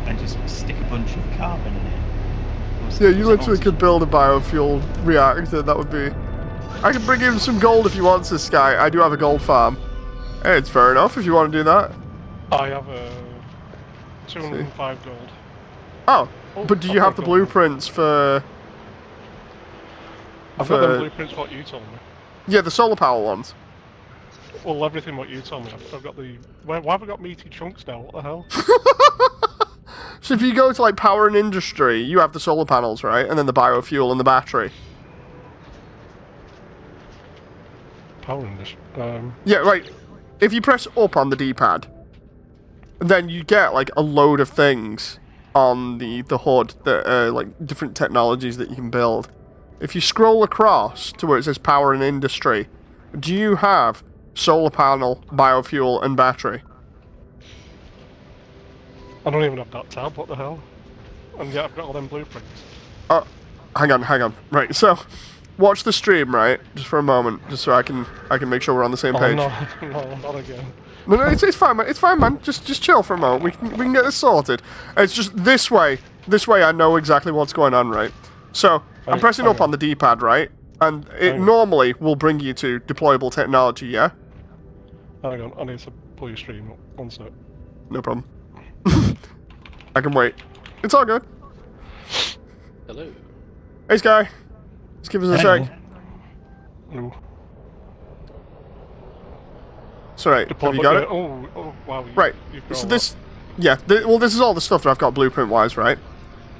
and just stick a bunch of carbon in it. Yeah, you literally could build a biofuel reactor. That would be. I can bring in some gold if you want, this guy. I do have a gold farm. Hey, it's fair enough if you want to do that. I have 205 gold. Oh, but do you I've have got the gold. blueprints for? I've got the blueprints what you told me. Yeah, the solar power ones. Well, everything what you told me. I've got the... Why have I got meaty chunks now? What the hell? So if you go to like power and industry, you have the solar panels, right? And then the biofuel and the battery. Power industry. Yeah, right. If you press up on the D-pad, then you get like a load of things on the HUD that are like different technologies that you can build. If you scroll across to where it says power and industry, do you have solar panel, biofuel, and battery? I don't even have that tab. What the hell? And yeah, I've got all them blueprints. Hang on. Right, so watch the stream, right? Just for a moment, just so I can make sure we're on the same page. No, not again. No, it's fine, man. It's fine, man. Just chill for a moment. We can get this sorted. It's just this way. This way, I know exactly what's going on, right? So I'm pressing up on the D-pad, right? And it normally will bring you to deployable technology, yeah? Hang on, I need to pull your stream up. One sec. No problem. I can wait. It's all good. Hello. Hey, Sky. Just give us a Hello. sec. No. It's alright. Have you got it? Oh, wow. Right. You've got So a this... Yeah, well, this is all the stuff that I've got blueprint-wise, right?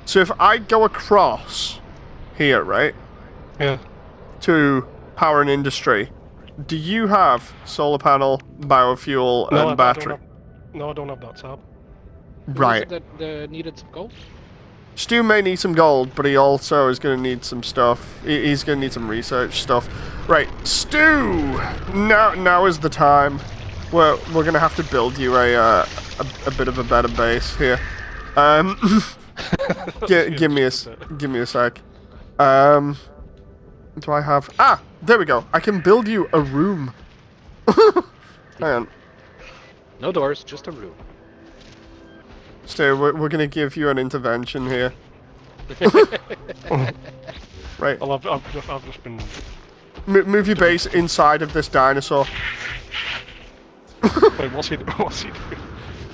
So if I go across here, right, lot. Yeah. to power and industry, do you have solar panel, biofuel, No, and battery? I don't have that tab. Right. That needed some gold. Stu may need some gold, but he also is going to need some stuff. He's going to need some research stuff. Right, Stu! Now is the time. We're going to have to build you a bit of a better base here. Give me a sec. Do I have... Ah! There we go. I can build you a room. Hang on. No doors, just a room. Stu, we're going to give you an intervention here. Right. Well, I've just been... Move your base inside of this dinosaur. Wait, what's he doing?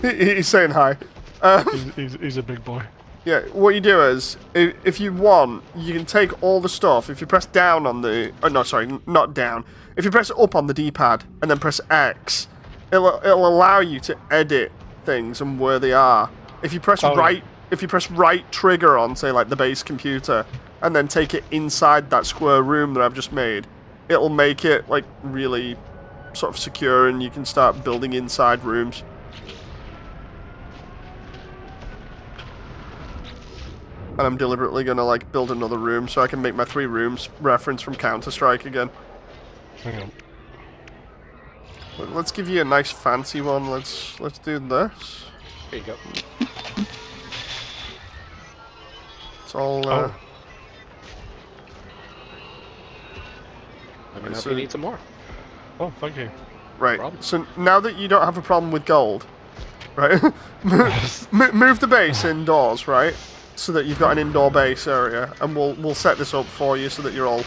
He's saying hi. He's a big boy. Yeah, what you do is, if you want, you can take all the stuff. If you press down on the... Oh, no, sorry, not down. If you press up on the D-pad and then press X, it'll allow you to edit things and where they are. If you press right if you press right trigger on, say, like the base computer, and then take it inside that square room that I've just made, it'll make it like really sort of secure, and you can start building inside rooms. And I'm deliberately gonna like build another room so I can make my 3 rooms reference from Counter-Strike again. Hang on. Let's give you a nice fancy one. Let's do this. Here you go. It's all. Oh. Let me know if So- you need some more. Oh, thank you. Right. problem. So now that you don't have a problem with gold, right? Move the base indoors, right? So that you've got an indoor base area, and we'll set this up for you so that you're all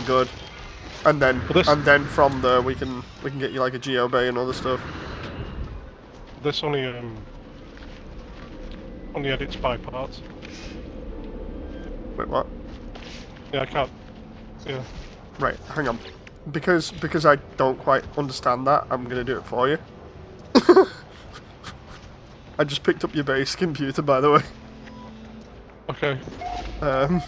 good. And then from there we can get you like a geo bay and other stuff. This only edits by parts. Wait, what? Yeah, I can't. Yeah. Right, hang on. Because I don't quite understand that, I'm gonna do it for you. I just picked up your base computer, by the way. Okay. Went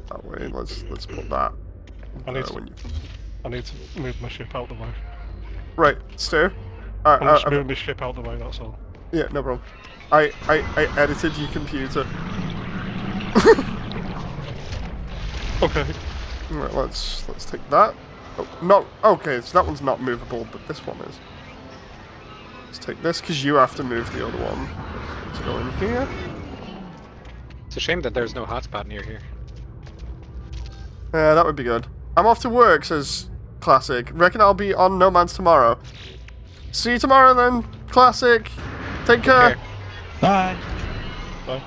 that way. Let's put that. I need to move my ship out the way. Right, Stu. I'm just moving my ship out the way. That's all. Yeah, no problem. I edited your computer. Okay. Right, let's take that. Oh, no. Okay, so that one's not movable, but this one is. Let's take this because you have to move the other one. Let's go in here. It's a shame that there's no hotspot near here. Yeah, that would be good. I'm off to work, says Classic. Reckon I'll be on No Man's tomorrow. See you tomorrow then, Classic. Take care. Okay. Bye. Bye.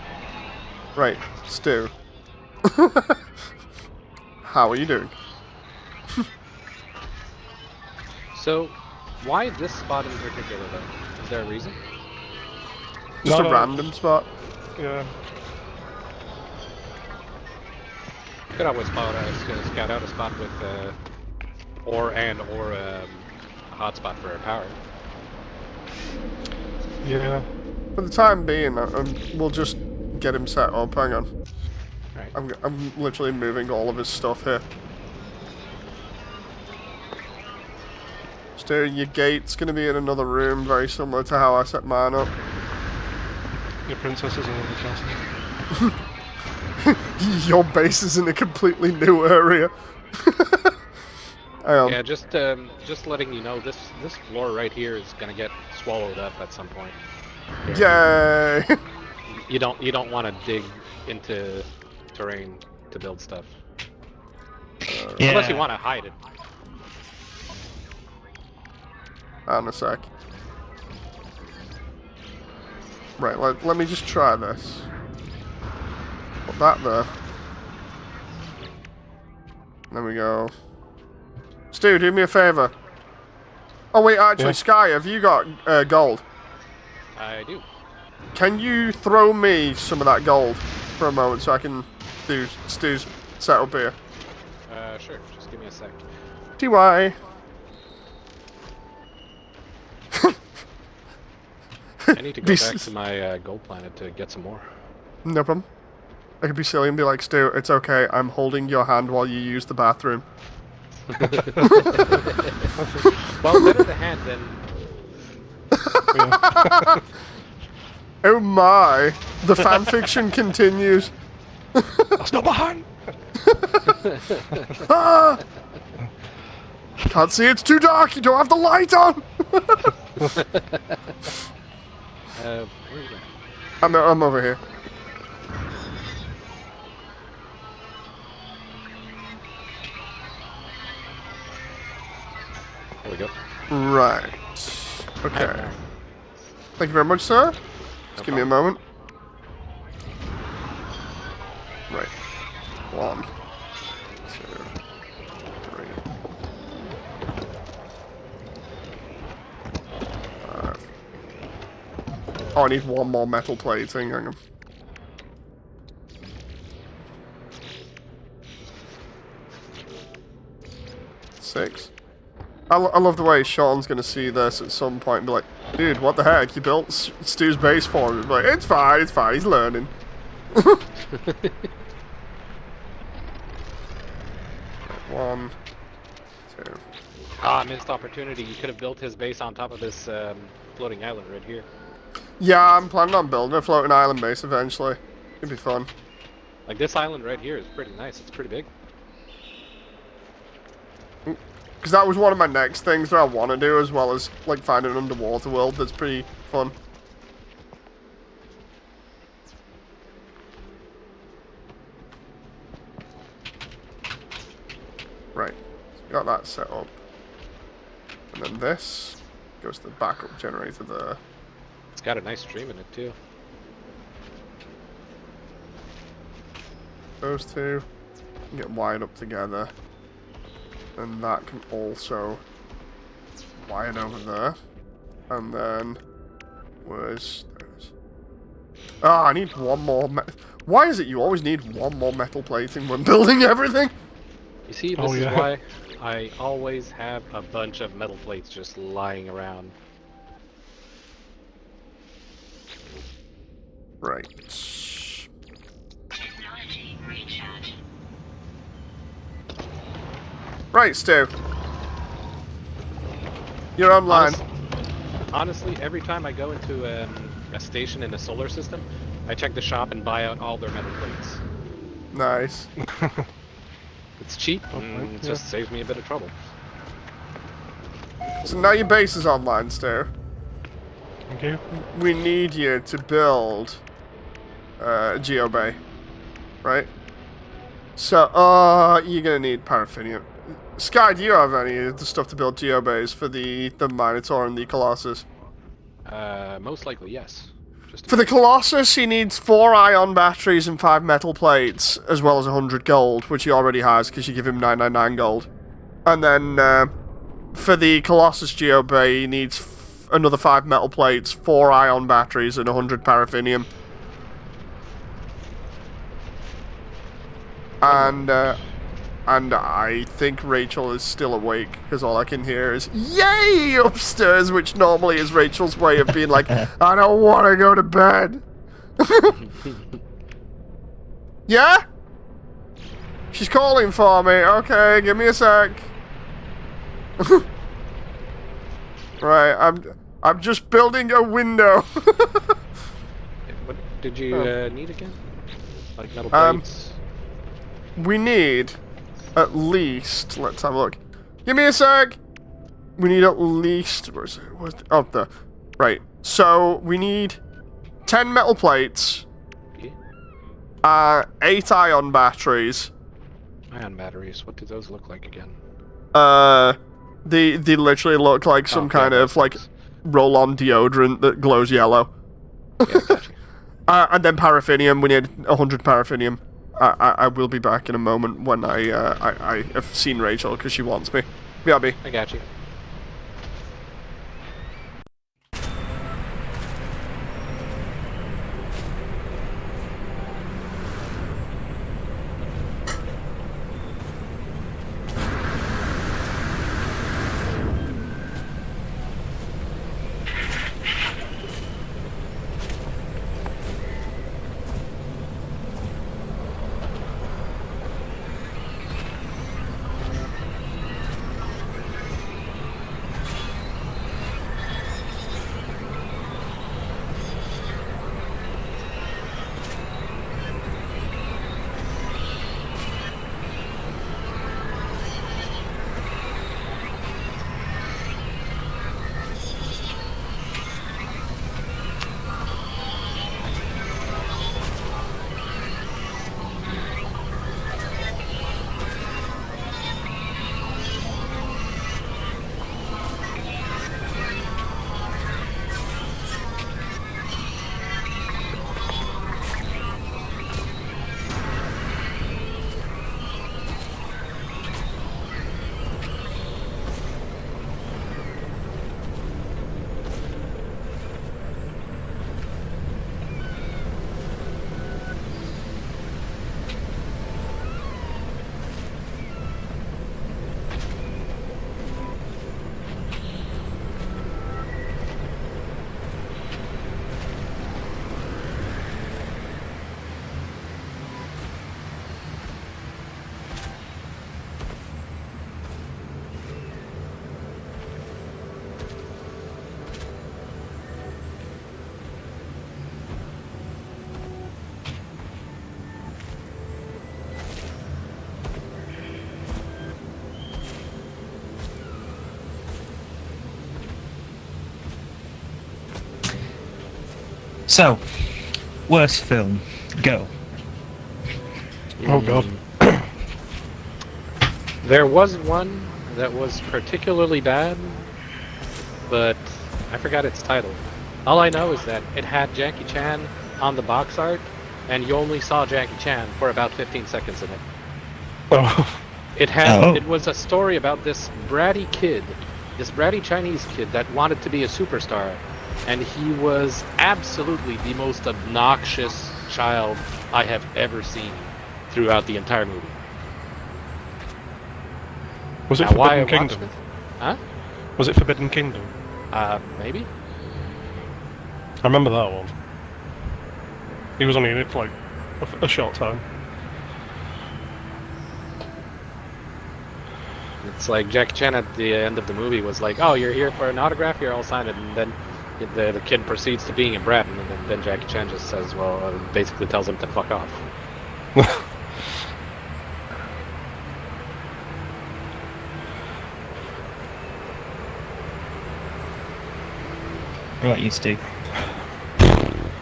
Right, Stu. How are you doing? So, why this spot in particular, though? Is there a reason? Just No, a no. random spot. Yeah. Could always scout out a spot with or a hotspot for our power. Yeah. For the time being, we'll just get him set up. Hang on. Right. I'm literally moving all of his stuff here. Stu, your gate's gonna be in another room, very similar to how I set mine up. Your princess is in the castle. Your base is in a completely new area. Hang on. Yeah, just letting you know, this floor right here is gonna get swallowed up at some point. Yay! You don't want to dig into terrain to build stuff, Yeah. unless you want to hide it. Hang on a sec. Right, let me just try this. Put that there. There we go. Stu, do me a favor. Oh wait, actually, Yeah. Sky, have you got gold? I do. Can you throw me some of that gold for a moment so I can do Stu's setup here? Sure. Just give me a sec. TY. I need to go This back is- to my gold planet to get some more. No problem. I could be silly and be like, Stu, it's okay, I'm holding your hand while you use the bathroom. Well, better the hand than. Yeah. Oh my! The fanfiction continues. That's not behind. Ah! Can't see, it's too dark, you don't have the light on! Where are you going? I'm over here. There we go. Right. Okay. Thank you very much, sir. Just give me a moment. Right. 1, 2, 3, 5. Oh, I need one more metal plating. Hang on. Six. I love the way Sean's gonna see this at some point and be like, Dude, what the heck? You built Stu's base for him. Like, it's fine, he's learning. One, two. Ah, missed opportunity. You could have built his base on top of this floating island right here. Yeah, I'm planning on building a floating island base eventually. It'd be fun. Like this island right here is pretty nice. It's pretty big. Because that was one of my next things that I want to do, as well as like find an underwater world that's pretty fun. Right, so got that set up. And then this goes to the backup generator there. It's got a nice stream in it too. Those two get wired up together. And that can also wired over there. And then where's those? Ah, I need one more. Why is it you always need one more metal plating when building everything? You see, this is why I always have a bunch of metal plates just lying around. Right. Technology recharge. Right, Stu. You're online. Honestly, every time I go into a station in the solar system, I check the shop and buy out all their metal plates. Nice. It's cheap and it just saves me a bit of trouble. So now your base is online, Stu. Thank you. We need you to build a geobay, right? So, you're gonna need paraffinium. Sky, do you have any of the stuff to build geobays for the Minotaur and the Colossus? Most likely, yes. Just For the Colossus, he needs 4 ion batteries and 5 metal plates, as well as 100 gold, which he already has because you give him 999 gold. And then for the Colossus geobay, he needs another 5 metal plates, 4 ion batteries, and 100 paraffinium. And I think Rachel is still awake, because all I can hear is "Yay!" upstairs, which normally is Rachel's way of being like, I don't want to go to bed. Yeah? She's calling for me. Okay, give me a sec. Right, I'm just building a window. What did you need again? Like metal plates? We need at least, let's have a look. Give me a sec. We need at least, where's it? Oh, the, right. So we need 10 metal plates, 8 ion batteries. Ion batteries. What do those look like again? They literally look like some kind of like roll-on deodorant that glows yellow. Yeah, gotcha. And then paraffinium. We need 100 paraffinium. I will be back in a moment when I have seen Rachel because she wants me. BRB. I got you. So, worst film. Go. Oh god. There was one that was particularly bad, but I forgot its title. All I know is that it had Jackie Chan on the box art, and you only saw Jackie Chan for about 15 seconds in it. Oh. It was a story about this bratty kid, this bratty Chinese kid that wanted to be a superstar, and he was absolutely the most obnoxious child I have ever seen throughout the entire movie. Was it Now, why I Forbidden watched Kingdom? it? Huh? Was it Forbidden Kingdom? Maybe? I remember that one. He was only in it for like a short time. It's like Jackie Chan at the end of the movie was like, "Oh, you're here for an autograph? Here, I'll sign it." And then the kid proceeds to being a brat, and then Jackie Chan just says, "Well," basically tells him to fuck off. Right, you Steve.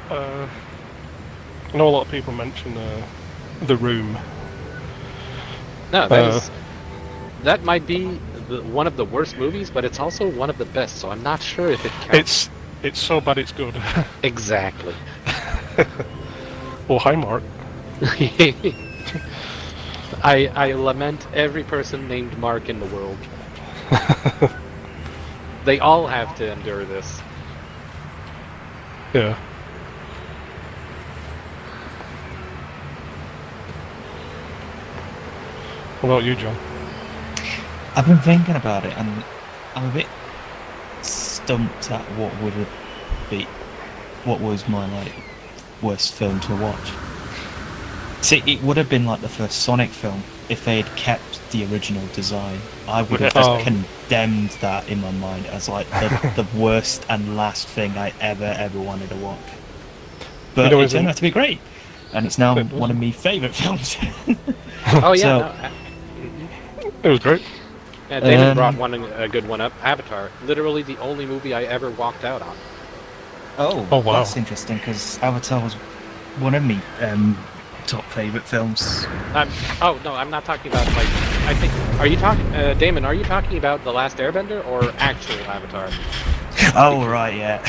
I know a lot of people mention The Room. No, that might be one of the worst movies, but it's also one of the best. So I'm not sure if it counts. It's so bad it's good. Exactly. Oh, hi Mark. I lament every person named Mark in the world. They all have to endure this. Yeah. What about you, John? I've been thinking about it, and I'm a bit stumped at what was my like worst film to watch. See, it would have been like the first Sonic film if they had kept the original design. I would have just condemned that in my mind as like the worst and last thing I ever wanted to watch. But it turned out to be great, and it's now one of my favourite films. Oh yeah, So- no, It was great. yeah, David brought a good one up. Avatar, literally the only movie I ever walked out on. Oh, wow. That's interesting because Avatar was one of my top favourite films. Oh no, I'm not talking about like. I think. Are you talking, Damon? Are you talking about The Last Airbender or actual Avatar? Oh right, yeah.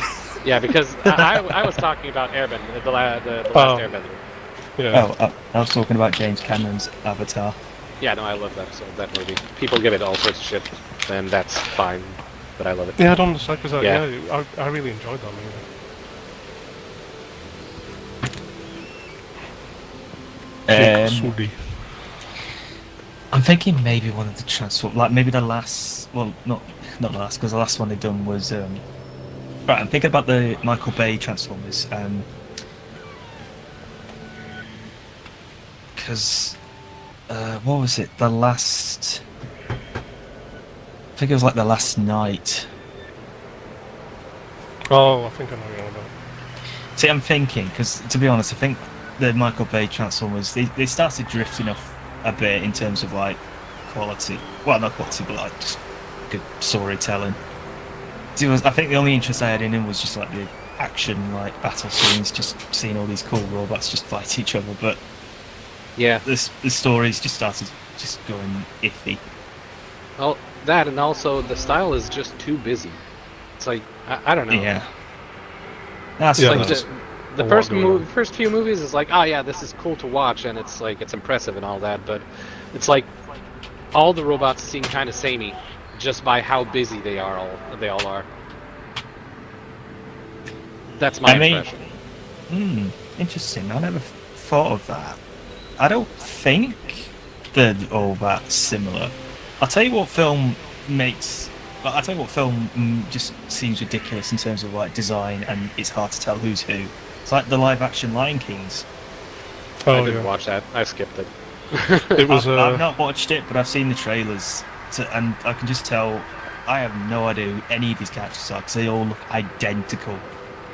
Yeah, because I was talking about Airbender, the last Airbender. Yeah. Oh, I was talking about James Cameron's Avatar. Yeah, no, I love that movie. People give it all sorts of shit, and that's fine, but I love it. Yeah, I don't understand because Yeah. I really enjoyed that movie. Swoody. I'm thinking maybe one of the Transformers, like maybe the last, well, not the last, because the last one they done was, right, I'm thinking about the Michael Bay Transformers, because, what was it, I think it was like The Last Night. Oh, I think I know what you're on about. See, I'm thinking, because to be honest, I think the Michael Bay Transformers, they started drifting off a bit in terms of like quality. Well, not quality, but like just good storytelling. I think the only interest I had in him was just like the action, like battle scenes, just seeing all these cool robots just fight each other. But Yeah. the stories just started just going iffy. Well, that and also the style is just too busy. It's like I don't know. Yeah. That's Yeah, Like that's the a first lot going on. first few movies is like, oh yeah, this is cool to watch, and it's like it's impressive and all that, but it's like all the robots seem kind of samey just by how busy they all are. That's my impression. Interesting. I never thought of that. I don't think they're all that similar. I'll tell you what film just seems ridiculous in terms of like design, and it's hard to tell who's who. It's like the live action Lion Kings. Oh, I didn't yeah. watch that. I skipped it. It was. I've not watched it, but I've seen the trailers, and I can just tell I have no idea who any of these characters are because they all look identical.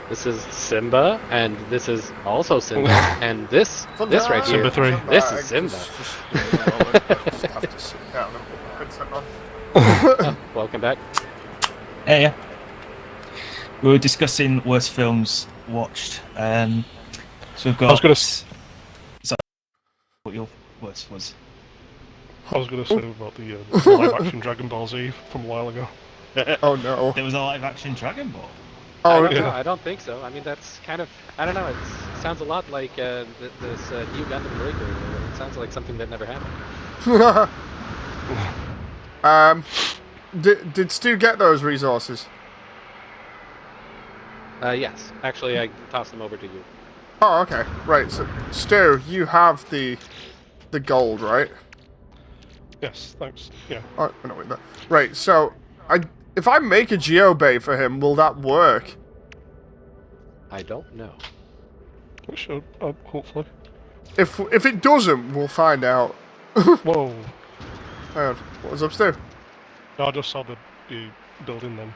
This is Simba, and this is also Simba, and this right here. Simba 3. This is Simba. Just have to sit down and put my headset on. Welcome back. Yeah. We were discussing worst films watched. So we've got. I was gonna. So what your was? I was gonna say about the live-action Dragon Ball Z from a while ago. Oh no. There was a live-action Dragon Ball. I Oh, don't know. yeah. I don't think so. I mean, that's kind of. I don't know. It sounds a lot like this new Gundam Breaker. It sounds like something that never happened. did Stu get those resources? Yes. Actually, I tossed them over to you. Oh, okay. Right. So, Stu, you have the gold, right? Yes, thanks. Yeah. Oh, no, wait, no. Right. So, if I make a geobay for him, will that work? I don't know. It should, hopefully. If it doesn't, we'll find out. Whoa. Hang on. What was up, Stu? No, I just saw the building then.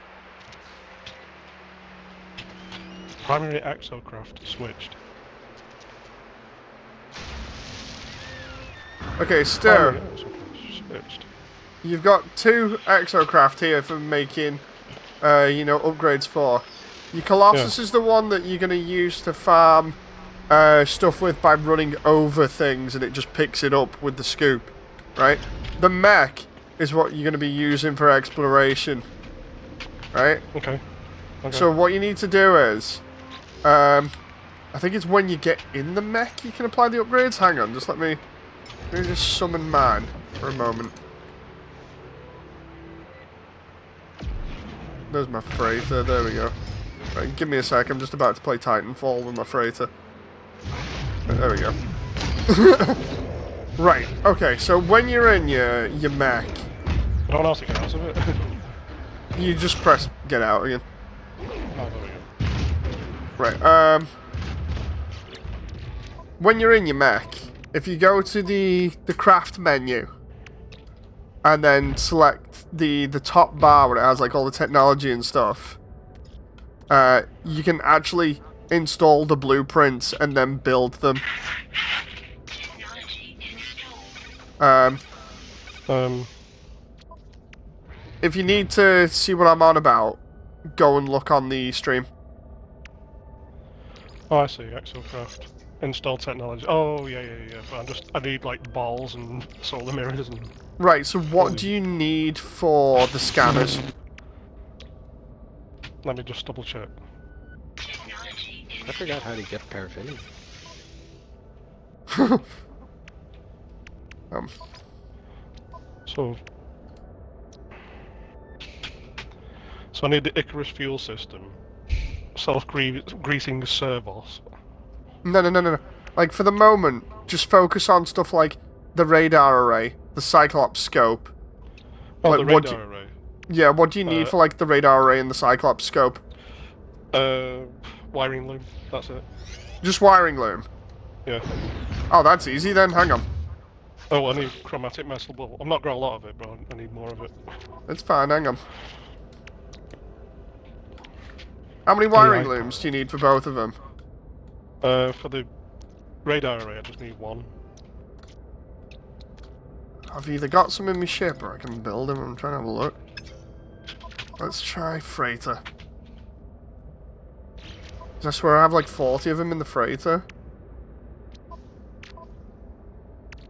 Primary exocraft switched. Okay, Stu. Primary exocraft switched. You've got 2 exocraft here for making, upgrades for. Your Colossus is the one that you're going to use to farm stuff with by running over things, and it just picks it up with the scoop, right? The mech is what you're going to be using for exploration, right? Okay. So what you need to do is, I think it's when you get in the mech you can apply the upgrades. Hang on, let me just summon mine for a moment. There's my freighter, there we go. Right, give me a sec, I'm just about to play Titanfall with my freighter. Right, there we go. Right, okay, so when you're in your mech, I don't know how to get out of it. you just press get out again. Oh, there we go. Right, when you're in your mech, if you go to the craft menu, and then select the top bar where it has like all the technology and stuff, you can actually install the blueprints and then build them. If you need to see what I'm on about, go and look on the stream. Oh, I see. Exocraft. Install technology. Oh, yeah. But I need like balls and solar mirrors and. Right. So what do you need for the scanners? Let me just double check. I forgot how to get paraphernalia. So I need the Icarus fuel system, self-greasing servos. No. Like, for the moment, just focus on stuff like the radar array, the Cyclops scope. Oh, Like, the what radar array. Yeah, what do you need for, like, the radar array and the Cyclops scope? Wiring loom. That's it. Just wiring loom. Yeah. Oh, that's easy then. Hang on. Oh, I need chromatic metal. Well, I've not got a lot of it, but I need more of it. It's fine. Hang on. How many wiring looms do you need for both of them? For the radar array, I just need 1. I've either got some in my ship or I can build them. I'm trying to have a look. Let's try freighter. I swear I have like 40 of them in the freighter.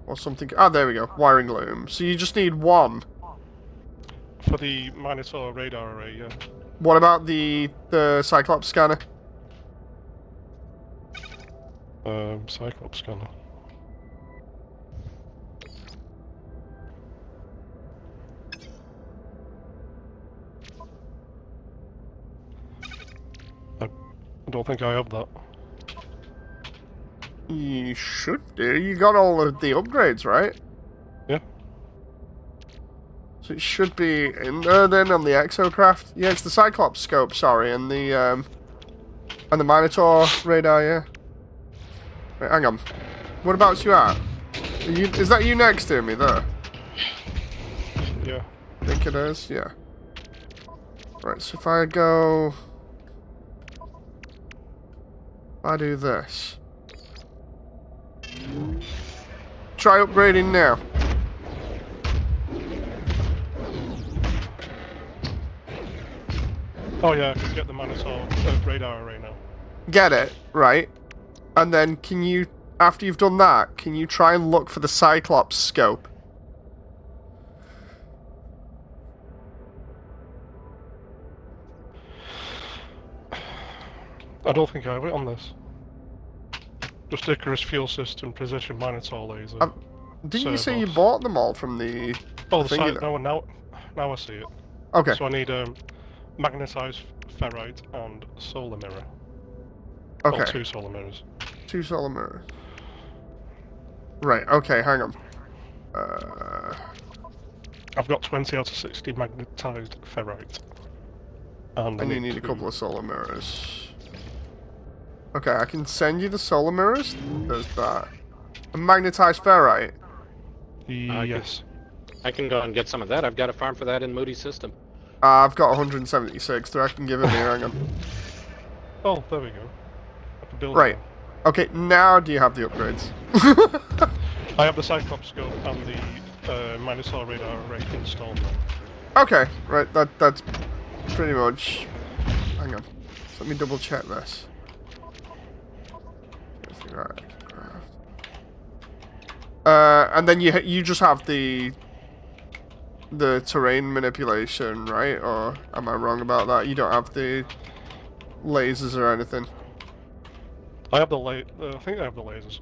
Or something. Ah, there we go. Wiring loom. So you just need 1. For the Minotaur radar array, yeah. What about the Cyclops scanner? Cyclops scanner. I don't think I have that. You should do. You got all of the upgrades, right? Yeah. So it should be in there then on the exocraft. Yeah, it's the Cyclops scope, sorry, and the Minotaur radar, yeah. Wait, hang on. What about you at? Is that you next to me there? Yeah. I think it is, yeah. Right, so if I go... If I do this... Try upgrading now. Oh yeah, I can get the Minotaur radar array now. get it, right? And then can you, after you've done that, can you try and look for the Cyclops scope? I don't think I have it on this. Just Icarus fuel system, precision minotaur laser. Didn't you say you Servos. bought them all from the... Oh, the thingy site. then? Now I see it. Okay. So I need magnetized ferrite and solar mirror. Okay. Or 2 solar mirrors. 2 solar mirrors. Right, okay, hang on. I've got 20 out of 60 magnetized ferrite. And And you need a couple of solar mirrors. Okay, I can send you the solar mirrors. There's that. A magnetized ferrite. Yes. I can go and get some of that. I've got a farm for that in Moody's system. I've got 176, so I can give it here, hang on. Oh, there we go. I can build Right. it Okay, now do you have the upgrades? now. I have the Cyclops scope and the Minotaur radar array installed now. Okay, right, that's pretty much... Hang on. So let me double check this. Right. And then you just have the terrain manipulation, right? Or am I wrong about that? You don't have the lasers or anything. I have the I think I have the lasers.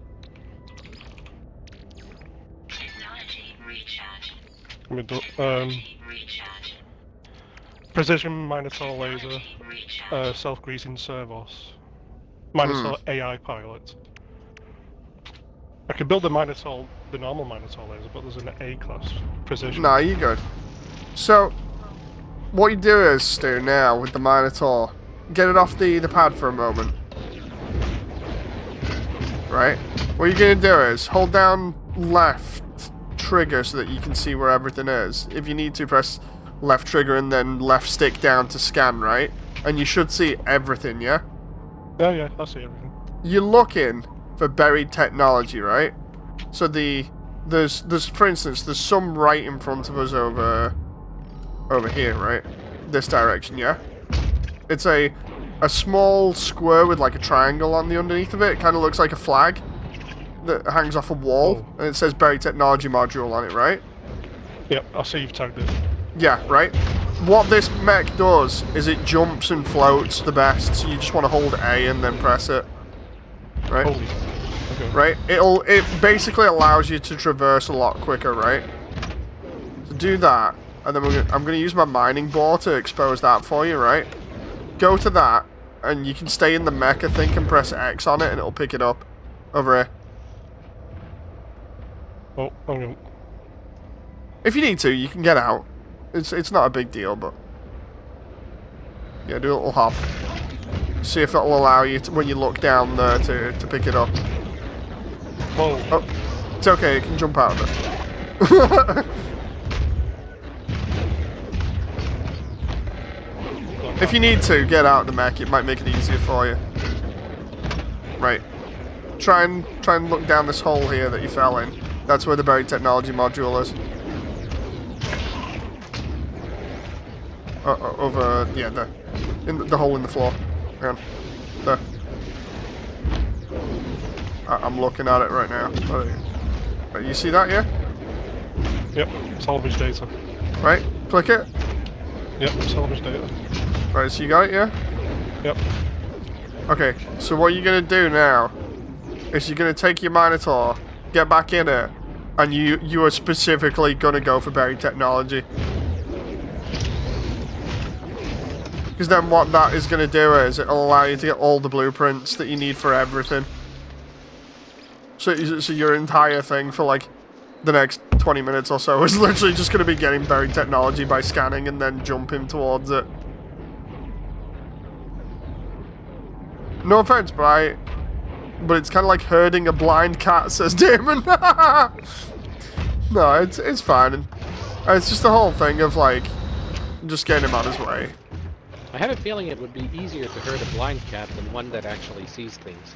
Technology recharge. Let me do, Technology recharge. precision Minotaur laser, Technology recharge. self-greasing servos, Minotaur AI pilot. I could build the Minotaur, the normal Minotaur laser, but there's an A-class precision. Nah, you good. So, what you do is, Stu, now with the Minotaur, get it off the pad for a moment. Right? What you're going to do is hold down left trigger so that you can see where everything is. If you need to, press left trigger and then left stick down to scan, right? And you should see everything, yeah? Yeah, I see everything. You're looking for buried technology, right? So there's for instance, there's some right in front of us over here, right? This direction, yeah? It's a small square with like a triangle on the underneath of it. It kind of looks like a flag that hangs off a wall, and it says buried technology module on it, right? Yep, I see you've tagged it. Yeah, right? What this mech does is it jumps and floats the best, so you just want to hold A and then press it. Right? Holy. Okay. Right? It basically allows you to traverse a lot quicker, right? So do that, and then I'm gonna use my mining bore to expose that for you, right? Go to that, and you can stay in the mech, I think, and press X on it, and it'll pick it up. Over here. Oh, okay. If you need to, you can get out. It's not a big deal, but... Yeah, do a little hop. See if it'll allow you, to, when you look down there, to pick it up. Oh, Oh, it's okay, it can jump out of it. If you need to, get out of the mech, it might make it easier for you. Right. Try and look down this hole here that you fell in. That's where the buried technology module is. Over, yeah, there. In the hole in the floor. Hang on. There. I'm looking at it right now. You see that, yeah? yep, salvage data. Right? Click it. Yep, salvage data. Right, so you got it, yeah? Yep. Okay, so what you're gonna do now is you're gonna take your Minotaur, get back in it, and you are specifically gonna go for buried technology. Because then what that is gonna do is it'll allow you to get all the blueprints that you need for everything. So your entire thing for like the next 20 minutes or so is literally just gonna be getting buried technology by scanning and then jumping towards it. No offense, but it's kind of like herding a blind cat, says Damon. No, it's fine. And it's just the whole thing of like just getting him out of his way. I had a feeling it would be easier to herd a blind cat than one that actually sees things.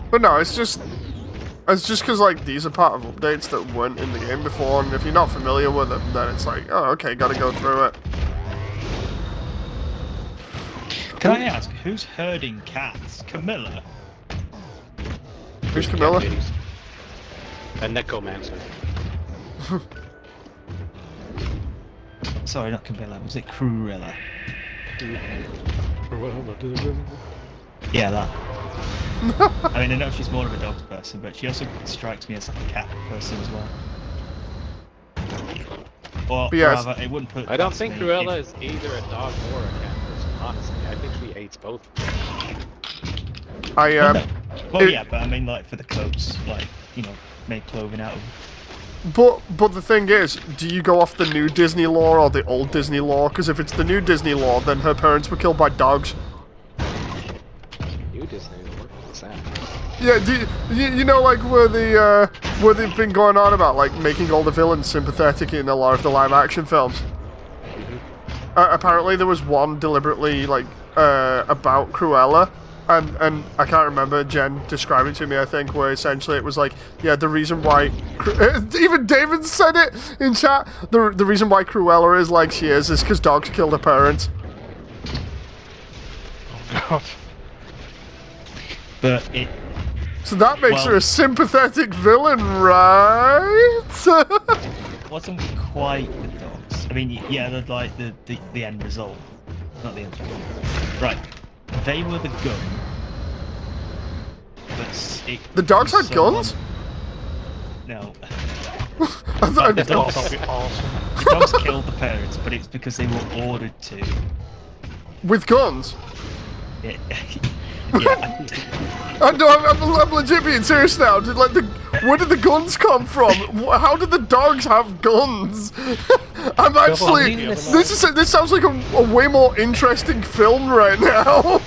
But no, it's just because like these are part of updates that weren't in the game before, and if you're not familiar with them, then it's like, oh, okay, gotta go through it. Can I ask, who's herding cats? Camilla? Who's Camilla? Cat ladies. A necromancer. Sorry, not Camilla. Was it Cruella? Yeah, that. I mean, I know she's more of a dogs person, but she also strikes me as like a cat person as well. Or But yes. rather, it wouldn't put. I don't past think me Cruella if- is either a dog or a cat person, honestly. I think she hates both. I Well, no. Well, it- yeah, but I mean, like for the coats, like make clothing out of. But the thing is, do you go off the new Disney law or the old Disney law? Because if it's the new Disney law, then her parents were killed by dogs. New Disney, what's that? Yeah, you know, like where they've been going on about like making all the villains sympathetic in a lot of the live action films. Apparently, there was one deliberately like about Cruella, and I can't remember. Jen described it to me, I think, where essentially it was like, yeah, the reason why even David said it in chat. The reason why Cruella is like she is because dogs killed her parents. Oh god. But it. So that makes her Well- a sympathetic villain, right? It wasn't quite the dogs. I mean, yeah, they're like the end result. Not the end result. Right. They were the gun. But The dogs had guns? No. I thought- The Oh, dogs, that'd be awesome. the dogs killed the parents, but it's because they were ordered to. with guns. Yeah. Yeah. I'm legit being serious now. Where did the guns come from? How did the dogs have guns? I'm actually. This sounds like a way more interesting film right now.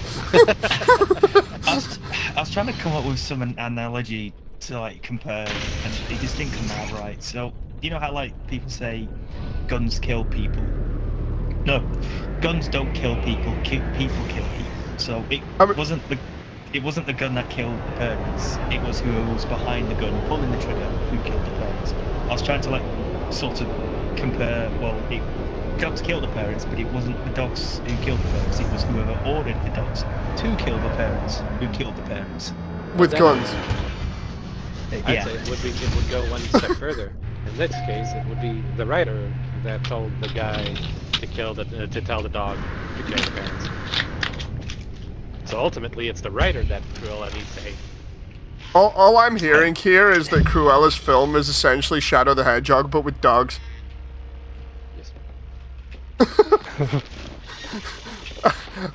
I was trying to come up with some analogy to like compare, and it just didn't come out right. So you know how like people say guns kill people? No, guns don't kill people. People kill people. So it wasn't the gun that killed the parents. It was who was behind the gun pulling the trigger who killed the parents. I was trying to like sort of compare. Well, dogs killed the parents, but it wasn't the dogs who killed the parents. It was whoever ordered the dogs to kill the parents who killed the parents. With guns. I'd Yeah. say it would go one step further. In this case, it would be the writer that told the guy to tell the dog to kill the parents. So ultimately, it's the writer that Cruella needs to hate. All I'm hearing here is that Cruella's film is essentially Shadow the Hedgehog, but with dogs. Yes.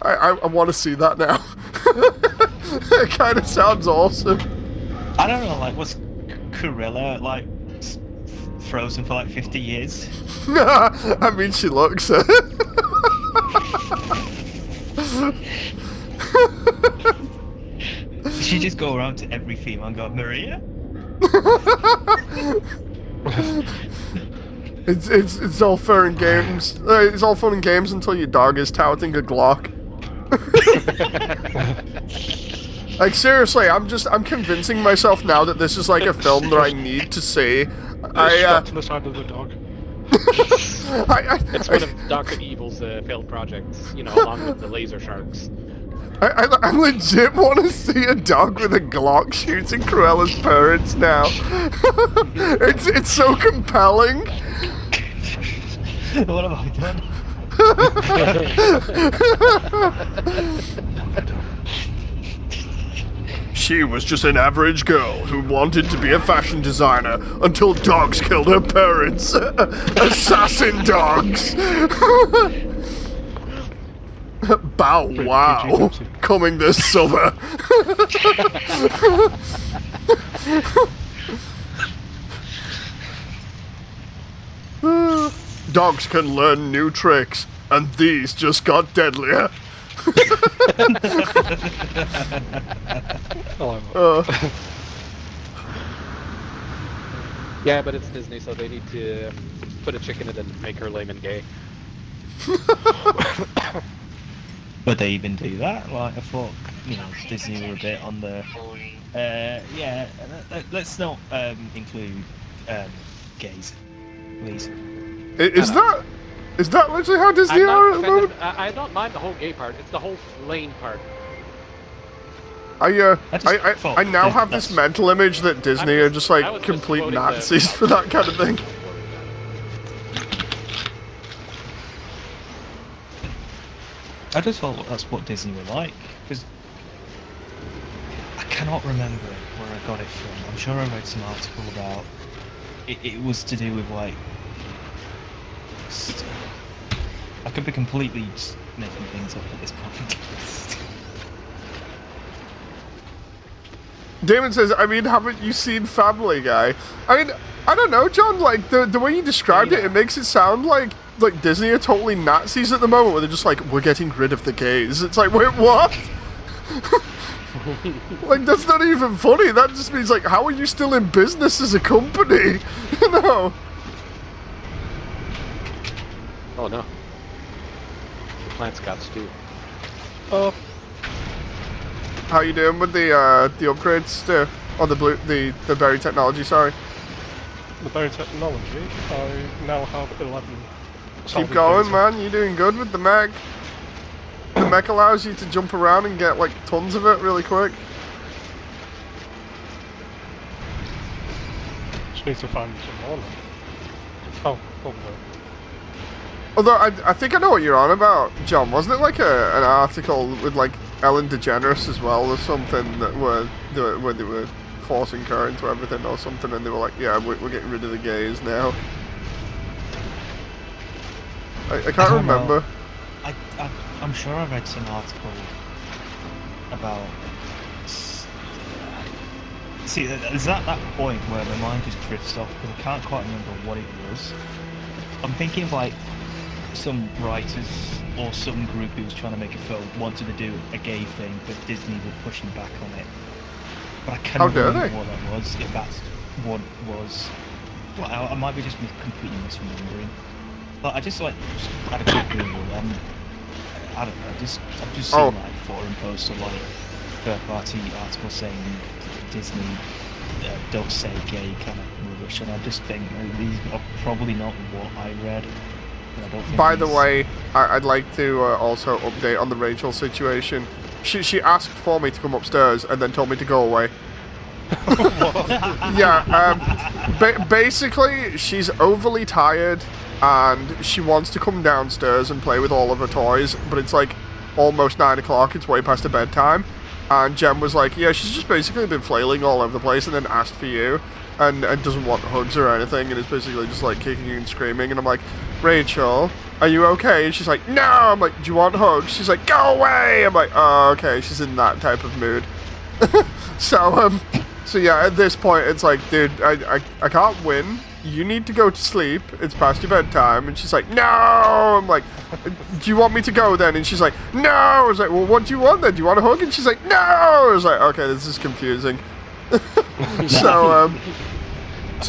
I want to see that now. It kind of sounds awesome. I don't know, like, was Cruella, like, frozen for, like, 50 years? I mean, she looks it. Did she just go around to every female and go, Maria? It's all fun and games. It's all fun and games until your dog is touting a Glock. Like seriously, I'm convincing myself now that this is like a film that I need to see. Strapped to the side of the dog. It's one of Dr. Evil's failed projects, along with the laser sharks. I legit want to see a dog with a Glock shooting Cruella's parents now. It's so compelling. What have I done? She was just an average girl who wanted to be a fashion designer until dogs killed her parents. Assassin dogs. Bow wow. Coming this summer. Dogs can learn new tricks, and these just got deadlier. Yeah, but it's Disney, so they need to put a chick in it and make her lame and gay. Would they even do that? Like, I thought, Disney were a bit on the... yeah, let's not include gays, please. Is that... Is that literally how Disney I'm are not at the offended. moment? I don't mind the whole gay part. It's the whole lane part. I now have this mental image that Disney are just I like was just complete quoting Nazis for that kind of thing. I just thought that's what Disney were like, because I cannot remember where I got it from. I'm sure I read some article about it was to do with like. I could be completely just making things up at this point. Damon says, I mean, haven't you seen Family Guy? I mean, I don't know, John, like, the way you described it makes it sound like Disney are totally Nazis at the moment, where they're just like, we're getting rid of the gays. It's like, wait, what? Like, that's not even funny. That just means, like, how are you still in business as a company? You know? Oh no. The plants got stew. Oh, How you doing with the upgrades to, or the berry technology, sorry. the berry technology, I now have 11. Keep salvage going, days. man. You're doing good with the mech. The mech allows you to jump around and get, like, tons of it really quick. Just need to find some more now. Oh, okay. Although, I think I know what you're on about, John. Wasn't it like an article with, like, Ellen DeGeneres as well, or something, that where they were forcing her into everything or something, and they were like, yeah, we're getting rid of the gays now. I can't don't know. remember. I'm sure I read some article about. See, it's at that point where my mind just drifts off because I can't quite remember what it was. I'm thinking of like some writers or some group who was trying to make a film wanted to do a gay thing, but Disney were pushing back on it. But I How can't dare remember they? what that was. If that's what it was. Well, I might be just completely misremembering. But I just like had a quick Google. I don't know. I've just seen Oh. like forum posts or like third-party articles saying Disney don't say gay kind of rubbish, and I just think these are probably not what I read. And I don't think By the these- way, I'd like to also update on the Rachel situation. She asked for me to come upstairs and then told me to go away. Yeah, basically, she's overly tired and she wants to come downstairs and play with all of her toys, but it's like almost 9 o'clock, it's way past her bedtime. And Jem was like, yeah, she's just basically been flailing all over the place and then asked for you and doesn't want hugs or anything and is basically just like kicking and screaming. And I'm like, Rachel, are you okay? And she's like, no. I'm like, do you want hugs? She's like, go away. I'm like, oh, okay. She's in that type of mood. So yeah, at this point, it's like, dude, I can't win. You need to go to sleep. It's past your bedtime. And she's like, no. I'm like, do you want me to go then? And she's like, no. I was like, well, what do you want then? Do you want a hug? And she's like, no. I was like, okay, this is confusing. So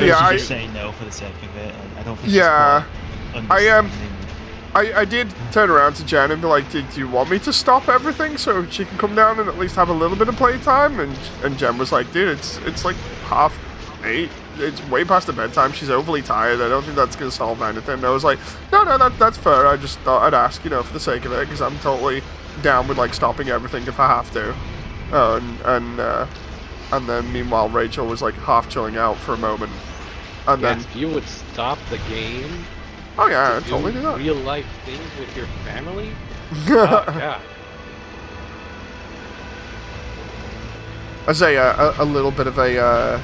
yeah, I just say no for the sake of it. And I don't think. Yeah, she's quite I did turn around to Jen and be like, do you want me to stop everything so she can come down and at least have a little bit of playtime? And Jen was like, dude, it's like 8:30. It's way past the bedtime. She's overly tired. I don't think that's going to solve anything. And I was like, no, that's fair. I just thought I'd ask, for the sake of it, because I'm totally down with, like, stopping everything if I have to. And then, meanwhile, Rachel was, like, half chilling out for a moment. And Yes, then, if you would stop the game oh, yeah, I'd to totally do that. real life things with your family. Oh, God. I say a little bit of a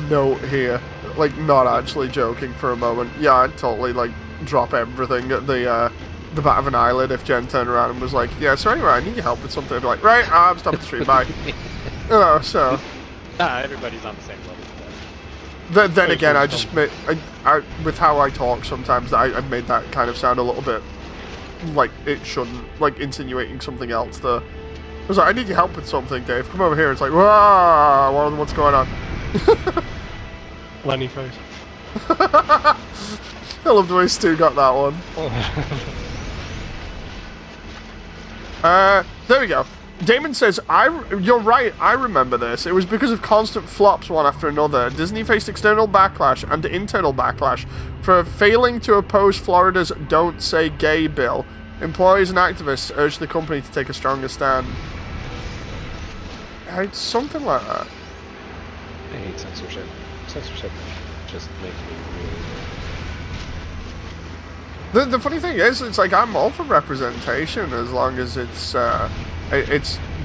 note here, like not actually joking for a moment. Yeah, I'd totally like drop everything at the bat of an eyelid if Jen turned around and was like, yeah, so anyway, I need your help with something. I'd be like, right, I'm stopping the stream, bye. So. Everybody's on the same level. Then again, I just made, I with how I talk sometimes, I made that kind of sound a little bit like it shouldn't, like insinuating something else there. I was like, I need your help with something, Dave. Come over here. It's like, whoa, what's going on? Lenny face. I love the way Stu got that one. There we go. Damon says, you're right, I remember this. It was because of constant flops one after another. Disney faced external backlash and internal backlash for failing to oppose Florida's Don't Say Gay bill. Employees and activists urged the company to take a stronger stand. It's something like that. I hate censorship. Censorship just makes me really... The funny thing is, it's like I'm all for representation as long as it's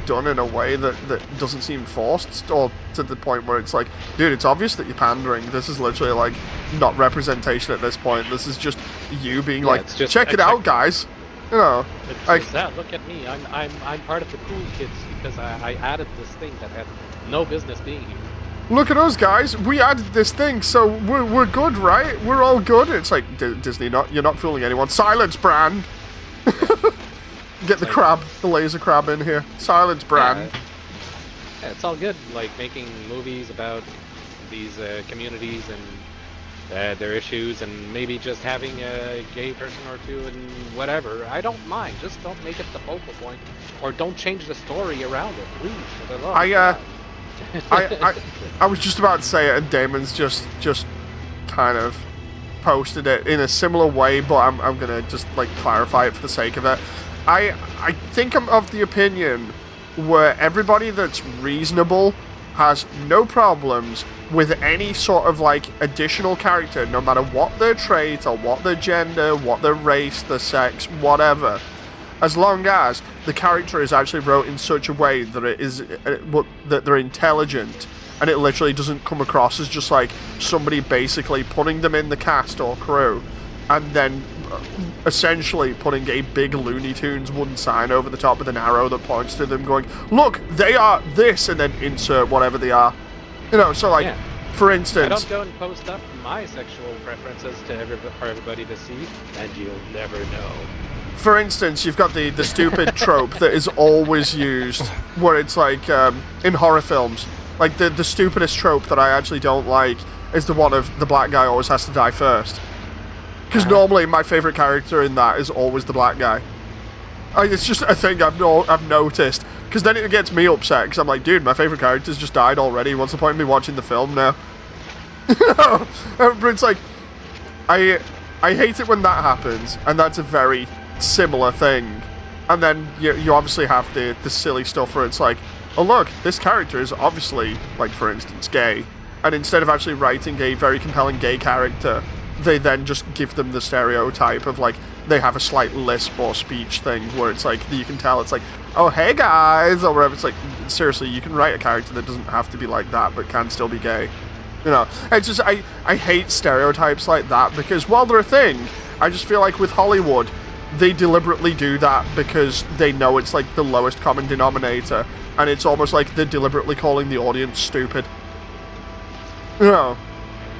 done in a way that doesn't seem forced, or to the point where it's like, dude, it's obvious that you're pandering. This is literally like not representation at this point. This is just you being like, just, check it out, guys. You know, It's like, just that. Look at me. I'm part of the cool kids because I added this thing that had no business being here. look at us, guys. We added this thing, so we're good, right? We're all good. It's like Disney, you're not fooling anyone. Silence, brand. Get the crab, the laser crab in here. Silence, brand. Yeah, it's all good, like making movies about these communities and their issues, and maybe just having a gay person or two and whatever. I don't mind. Just don't make it the focal point, or don't change the story around it, please. For the love of God. I was just about to say it, and Damon's just kind of posted it in a similar way, but I'm gonna just like clarify it for the sake of it. I think I'm of the opinion where everybody that's reasonable has no problems with any sort of like additional character, no matter what their trait or what their gender, what their race, their sex, whatever, as long as the character is actually wrote in such a way that it is that they're intelligent, and it literally doesn't come across as just like somebody basically putting them in the cast or crew and then essentially putting a big Looney Tunes wooden sign over the top with an arrow that points to them going, look, they are this, and then insert whatever they are. You know, so like, for I instance... don't go and post up my sexual preferences to for everybody to see, and you'll never know. For instance, you've got the stupid trope that is always used, where it's like, in horror films, like the stupidest trope that I actually don't like is the one of the black guy always has to die first. Because normally my favourite character in that is always the black guy. It's just a thing I've noticed. Because then it gets me upset, because I'm like, dude, my favourite character's just died already. What's the point of me watching the film now? But it's like, I hate it when that happens, and that's a very similar thing. And then you obviously have the silly stuff where it's like, oh look, this character is obviously, like for instance, gay. And instead of actually writing a very compelling gay character, they then just give them the stereotype of like, they have a slight lisp or speech thing where it's like, you can tell it's like, oh hey guys, or whatever. It's like, seriously, you can write a character that doesn't have to be like that, but can still be gay. You know, it's just, I hate stereotypes like that, because while they're a thing, I just feel like with Hollywood, they deliberately do that because they know it's like the lowest common denominator, and it's almost like they're deliberately calling the audience stupid. You know,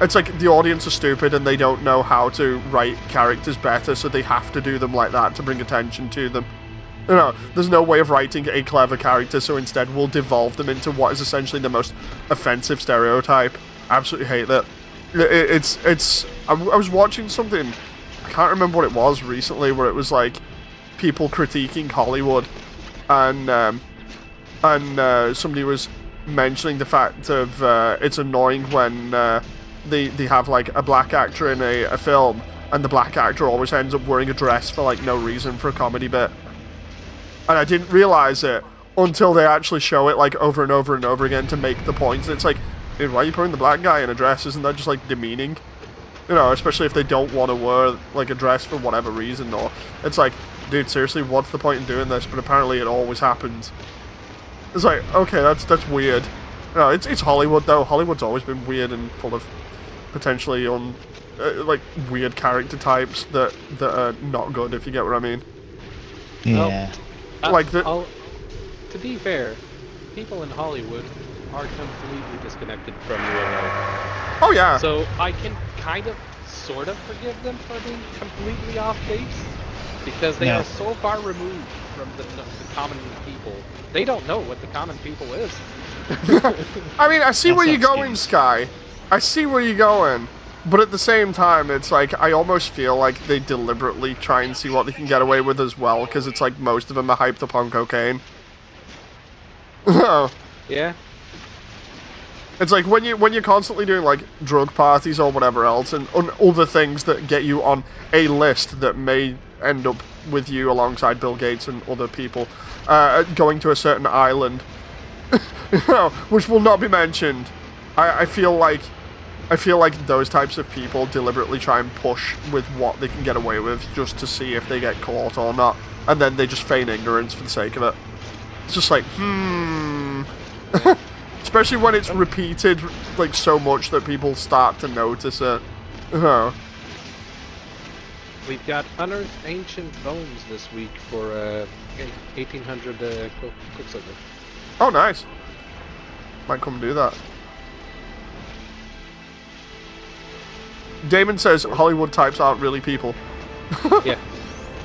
it's like the audience are stupid and they don't know how to write characters better, so they have to do them like that to bring attention to them. You know, there's no way of writing a clever character, so instead we'll devolve them into what is essentially the most offensive stereotype. I absolutely hate that. I was watching something, I can't remember what it was recently, where it was like people critiquing Hollywood, and somebody was mentioning the fact of it's annoying when they have like a black actor in a film, and the black actor always ends up wearing a dress for like no reason for a comedy bit. And I didn't realize it until they actually show it like over and over and over again to make the point. It's like, dude, why are you putting the black guy in a dress? Isn't that just like demeaning? You know, especially if they don't want to wear like a dress for whatever reason, or it's like, dude, seriously, what's the point in doing this? But apparently it always happens. It's like, okay, that's weird. No, it's Hollywood though. Hollywood's always been weird and full of potentially like weird character types that are not good, if you get what I mean. Yeah. Like to be fair, people in Hollywood are completely disconnected from real life. Oh yeah. So I can kind of, sort of forgive them for being completely off base, because they are so far removed from the common people. They don't know what the common people is. I mean, I see where you're going, Sky. I see where you're going. But at the same time, it's like, I almost feel like they deliberately try and see what they can get away with as well, because it's like most of them are hyped up on cocaine. Yeah. It's like when you're constantly doing like drug parties or whatever else, and other things that get you on a list that may end up with you alongside Bill Gates and other people, going to a certain island, which will not be mentioned. I feel like those types of people deliberately try and push with what they can get away with just to see if they get caught or not, and then they just feign ignorance for the sake of it. It's just like, Especially when it's repeated like so much that people start to notice it. We've got unearthed ancient bones this week for 1800 Quicksilver. Oh, nice. Might come do that. Damon says Hollywood types aren't really people. Yeah,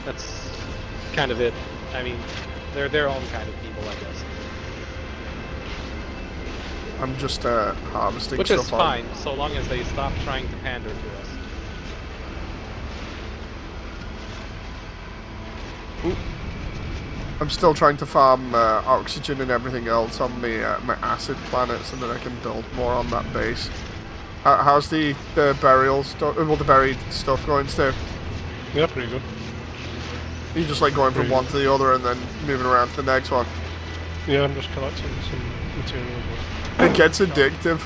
that's kind of it. I mean, they're their own kind of people, I guess. I'm just harvesting Which stuff is on. fine, so long as they stop trying to pander to us. Ooh. I'm still trying to farm oxygen and everything else on my acid planets, and then I can build more on that base. How's the burial stuff? Well, the buried stuff going, Stu? Yeah, pretty good. You just like going from one to the other and then moving around to the next one. Yeah, I'm just collecting some material. It gets addictive.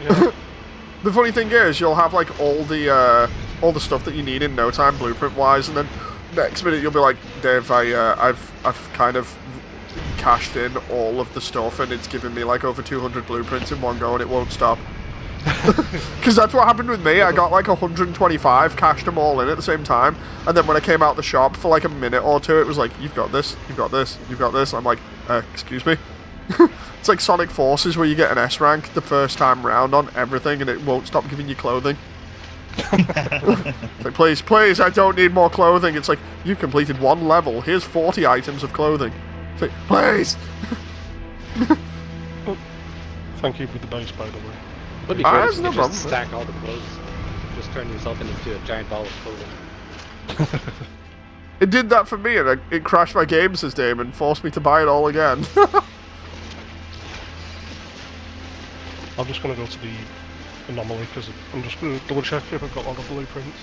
Yeah. The funny thing is, you'll have like all the stuff that you need in no time, blueprint wise, and then next minute you'll be like, Dave, I've kind of cashed in all of the stuff, and it's given me like over 200 blueprints in one go, and it won't stop. Because that's what happened with me. I got like 125, cashed them all in at the same time, and then when I came out the shop for like a minute or two, it was like, you've got this, you've got this, you've got this. And I'm like, excuse me. It's like Sonic Forces where you get an S rank the first time round on everything, and it won't stop giving you clothing. It's like, please, I don't need more clothing. It's like, you completed one level, here's 40 items of clothing. It's like, please. Thank you for the base, by the way. Would be great if you no could problem. just stack all the clothes. Just turn yourself into a giant ball of clothing. It did that for me, and it crashed my game, says Damon, forced me to buy it all again. I'm just going to go to the anomaly because I'm just going to double check if I've got all the blueprints.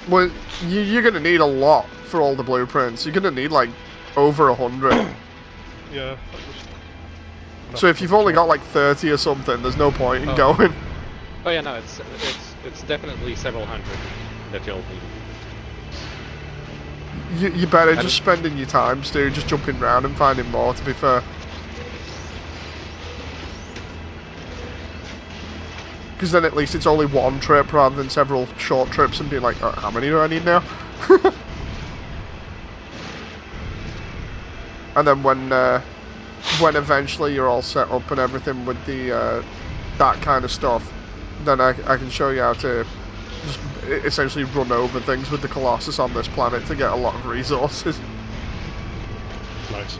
Well, you're going to need a lot for all the blueprints. You're going to need like over 100. Yeah. So if you've only got like 30 or something, there's no point in going. Oh yeah, no, it's definitely several hundred that you'll need. You better just spending your time, Stu, just jumping around and finding more, to be fair. Because then at least it's only one trip rather than several short trips and being like, oh, how many do I need now? And then when eventually you're all set up and everything with the that kind of stuff, then I can show you how to just essentially run over things with the Colossus on this planet to get a lot of resources. Nice.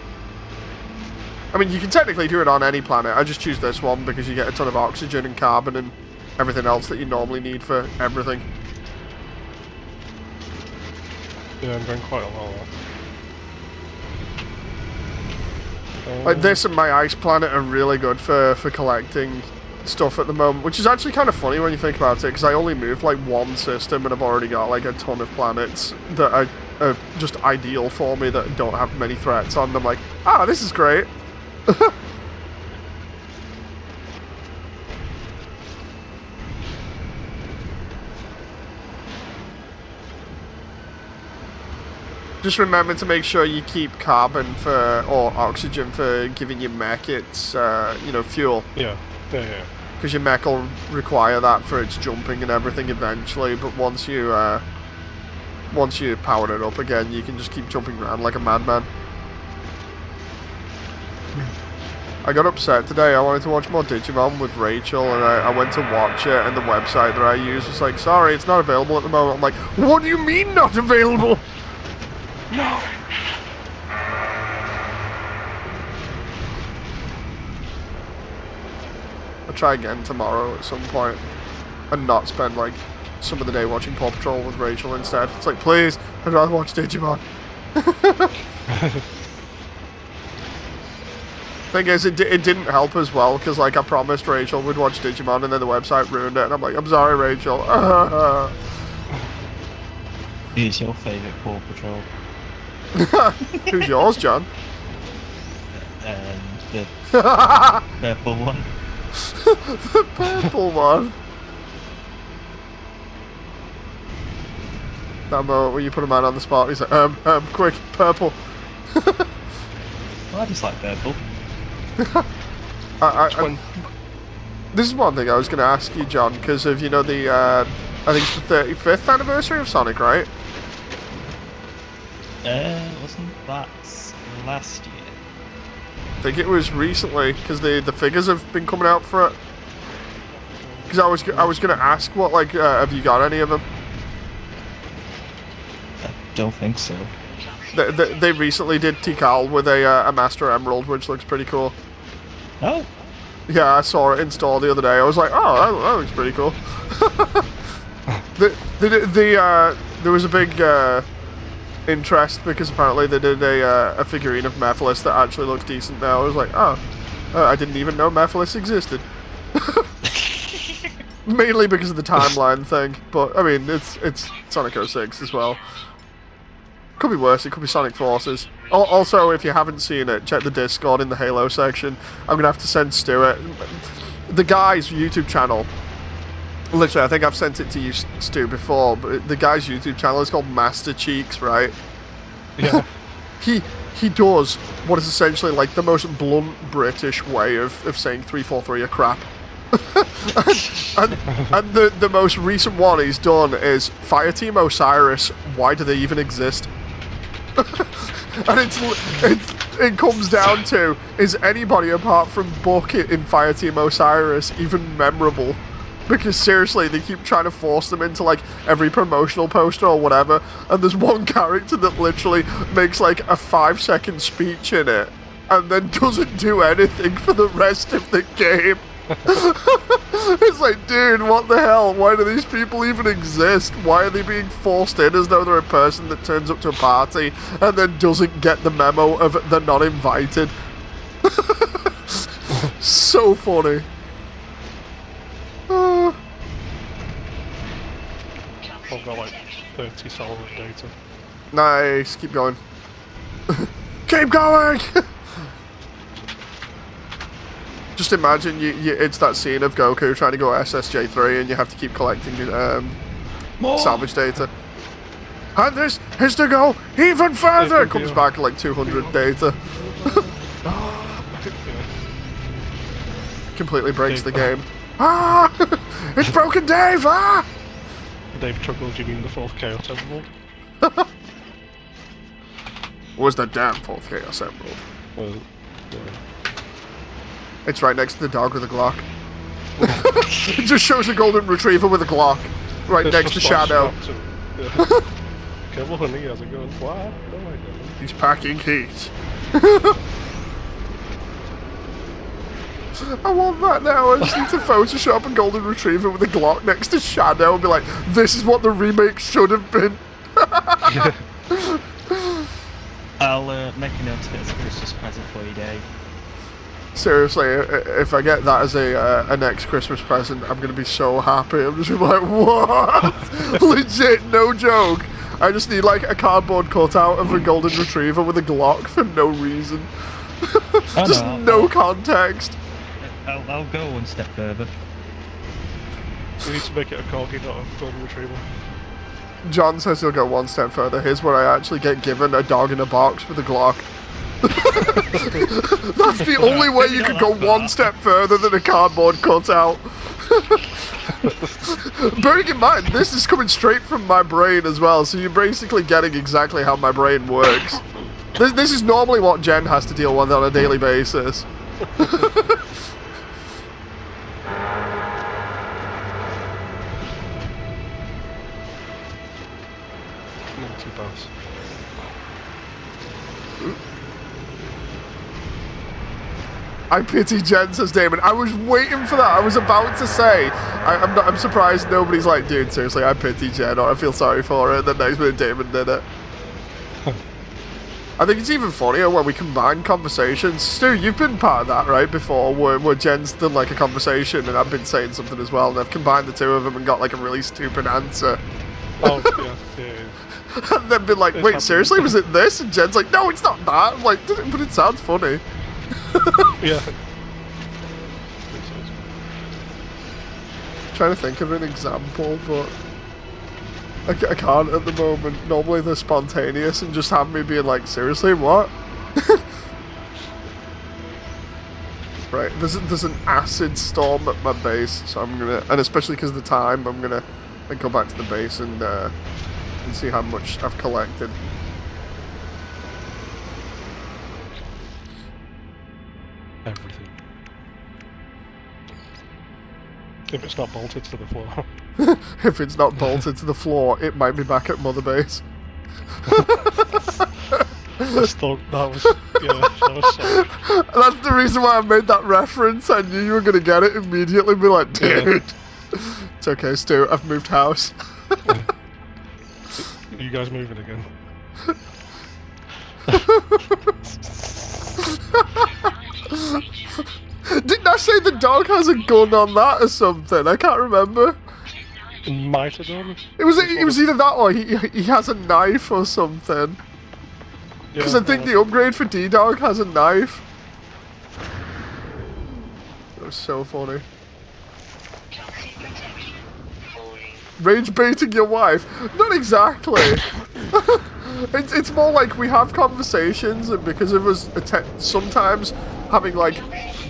I mean, you can technically do it on any planet. I just choose this one because you get a ton of oxygen and carbon and everything else that you normally need for everything. Yeah, I'm going quite a lot. Like this and my ice planet are really good for collecting stuff at the moment, which is actually kind of funny when you think about it, because I only moved like one system and I've already got like a ton of planets that are just ideal for me that don't have many threats on them. Like, this is great. Just remember to make sure you keep carbon or oxygen for giving your mech its, fuel. Yeah. Because your mech will require that for its jumping and everything eventually, but once you power it up again, you can just keep jumping around like a madman. I got upset today. I wanted to watch more Digimon with Rachel, and I went to watch it, and the website that I use was like, sorry, it's not available at the moment. I'm like, what do you mean not available? No! I'll try again tomorrow at some point and not spend like some of the day watching Paw Patrol with Rachel instead. It's like, please, I'd rather watch Digimon. Thing is, it didn't help as well, because, like, I promised Rachel we'd watch Digimon, and then the website ruined it, and I'm like, I'm sorry, Rachel. Who's your favourite Paw Patrol? Who's yours, John? The purple one. The purple one. That moment when you put a man on the spot, he's like, quick, purple. Well, I just like purple. This is one thing I was going to ask you, John, because of, you know, the, I think it's the 35th anniversary of Sonic, right? Wasn't that last year? I think it was recently, because the figures have been coming out for it. Because I was going to ask, what, like, have you got any of them? I don't think so. They recently did Tikal with a Master Emerald, which looks pretty cool. Oh. Yeah, I saw it in store the other day. I was like, oh, that looks pretty cool. There was a big interest because apparently they did a figurine of Mephiles that actually looks decent now. I was like, oh, I didn't even know Mephiles existed. Mainly because of the timeline thing, but I mean, it's Sonic 06 as well. Could be worse, it could be Sonic Forces. Also, if you haven't seen it, check the Discord in the Halo section. I'm going to have to send Stuart. The guy's YouTube channel, literally, I think I've sent it to you, Stu, before, but the guy's YouTube channel is called Master Cheeks, right? Yeah. He does what is essentially like the most blunt British way of saying 343 are crap. and the most recent one he's done is Fireteam Osiris, why do they even exist? And it comes down to, is anybody apart from Bucket in Fireteam Osiris even memorable? Because seriously, they keep trying to force them into like every promotional poster or whatever, and there's one character that literally makes like a 5-second speech in it and then doesn't do anything for the rest of the game. It's like, dude, what the hell? Why do these people even exist? Why are they being forced in as though they're a person that turns up to a party and then doesn't get the memo of they're not invited? So funny. I've got like 30 solid data. Nice, keep going. Keep going! Just imagine it's that scene of Goku trying to go SSJ3 and you have to keep collecting salvage data. And this is to go even further! It comes back like 200 data. Completely breaks the game. Ah! It's broken, Dave! Ah! Dave chuckled, you mean the 4th Chaos Emerald? Was the damn 4th Chaos Emerald? Well, yeah. It's right next to the dog with a Glock. It just shows a golden retriever with a Glock right next to Shadow. Yeah. Careful, honey, how's it going? What? Oh my god. He's packing heat. I want that now. I just need to Photoshop a golden retriever with a Glock next to Shadow and be like, this is what the remake should have been. I'll make a note of it as a Christmas present for you, Dave. Seriously, if I get that as a next Christmas present, I'm going to be so happy. I'm just gonna be like, what? Legit, no joke. I just need like a cardboard cutout of a golden retriever with a Glock for no reason. Just no context. I'll go one step further. We need to make it a corgi, not a golden retriever. John says he'll go one step further. Here's where I actually get given a dog in a box with a Glock. That's the only way you could go one step further than a cardboard cutout. Bearing in mind, this is coming straight from my brain as well, so you're basically getting exactly how my brain works. This is normally what Jen has to deal with on a daily basis. Multi-pass. I pity Jen, says Damon. I was waiting for that. I was about to say. I'm surprised nobody's like, dude, seriously, I pity Jen, or I feel sorry for her. And then next minute Damon did it. I think it's even funnier when we combine conversations. Stu, you've been part of that, right, before, where Jen's done, like, a conversation and I've been saying something as well, and I've combined the two of them and got, like, a really stupid answer. Oh, yeah. And then been like, It's wait, happened. seriously, was it this? And Jen's like, no, it's not that. I'm like, but it sounds funny. Yeah. Trying to think of an example, but I can't at the moment. Normally they're spontaneous and just have me being like, seriously, what? Right, there's an acid storm at my base, so I'm gonna, and especially because of the time, I'm gonna go back to the base and see how much I've collected. Everything. If it's not bolted to the floor. If it's not bolted to the floor, it might be back at Mother Base. That was so... That's the reason why I made that reference. I knew you were going to get it immediately and be like, dude. It's okay, Stu, I've moved house. You guys moving again? Didn't I say the dog has a gun on that or something? I can't remember. Might have done. It was either that or he has a knife or something. Because I think the upgrade for D-Dog has a knife. That was so funny. Toxic protection. Falling. Rage baiting your wife? Not exactly. It's more like we have conversations, and because of us sometimes having like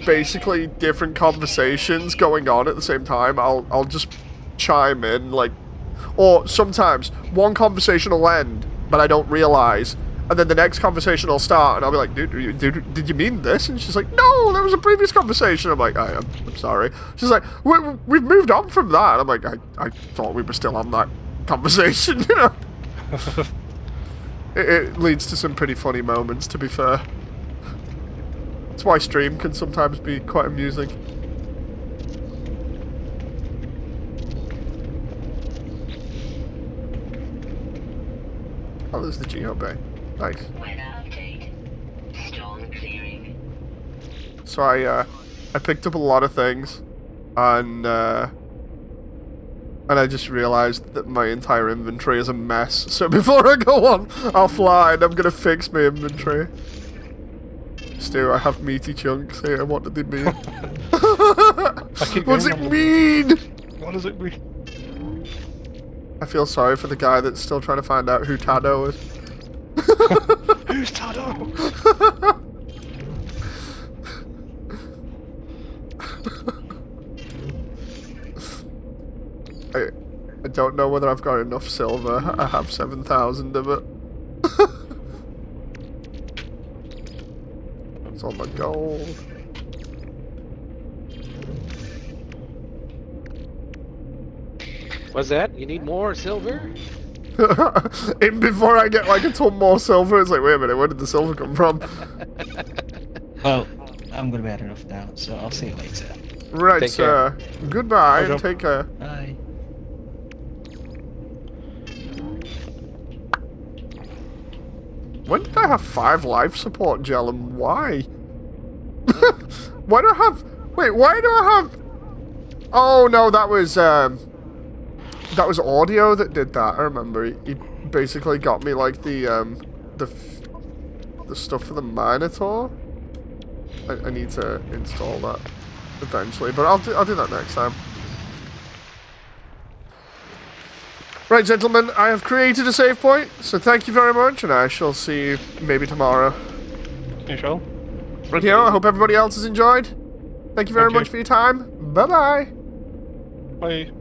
basically different conversations going on at the same time, I'll just chime in, like, or sometimes one conversation will end, but I don't realize. And then the next conversation will start, and I'll be like, dude, did you mean this? And she's like, no, that was a previous conversation. I'm like, I'm sorry. She's like, we've moved on from that. I'm like, I thought we were still on that conversation, you know? It leads to some pretty funny moments, to be fair. That's why stream can sometimes be quite amusing. Oh, there's the Geo Bay. Nice. Weather update. Storm clearing. So I picked up a lot of things, and I just realized that my entire inventory is a mess. So before I go on offline, I'm gonna fix my inventory. Stu, I have meaty chunks here. What did they mean? What does it mean? What does it mean? I feel sorry for the guy that's still trying to find out who Tado is. Who's Tado? I don't know whether I've got enough silver. I have 7,000 of it. That's all my gold. What's that? You need more silver? Even before I get like a ton more silver, it's like, wait a minute, where did the silver come from? Well, I'm gonna be had enough now, so I'll see you later. Right, Take sir. Goodbye and Okay. take care. Bye. When did I have 5 life support gel and why? Why do I have... Wait, why do I have... Oh, no, that was audio that did that. I remember. He basically got me, like, the stuff for the Minotaur. I need to install that eventually, but I'll do that next time. Right, gentlemen, I have created a save point, so thank you very much, and I shall see you maybe tomorrow. You shall? Right here, I hope everybody else has enjoyed. Thank you very Thank you. much for your time. Bye-bye. Bye.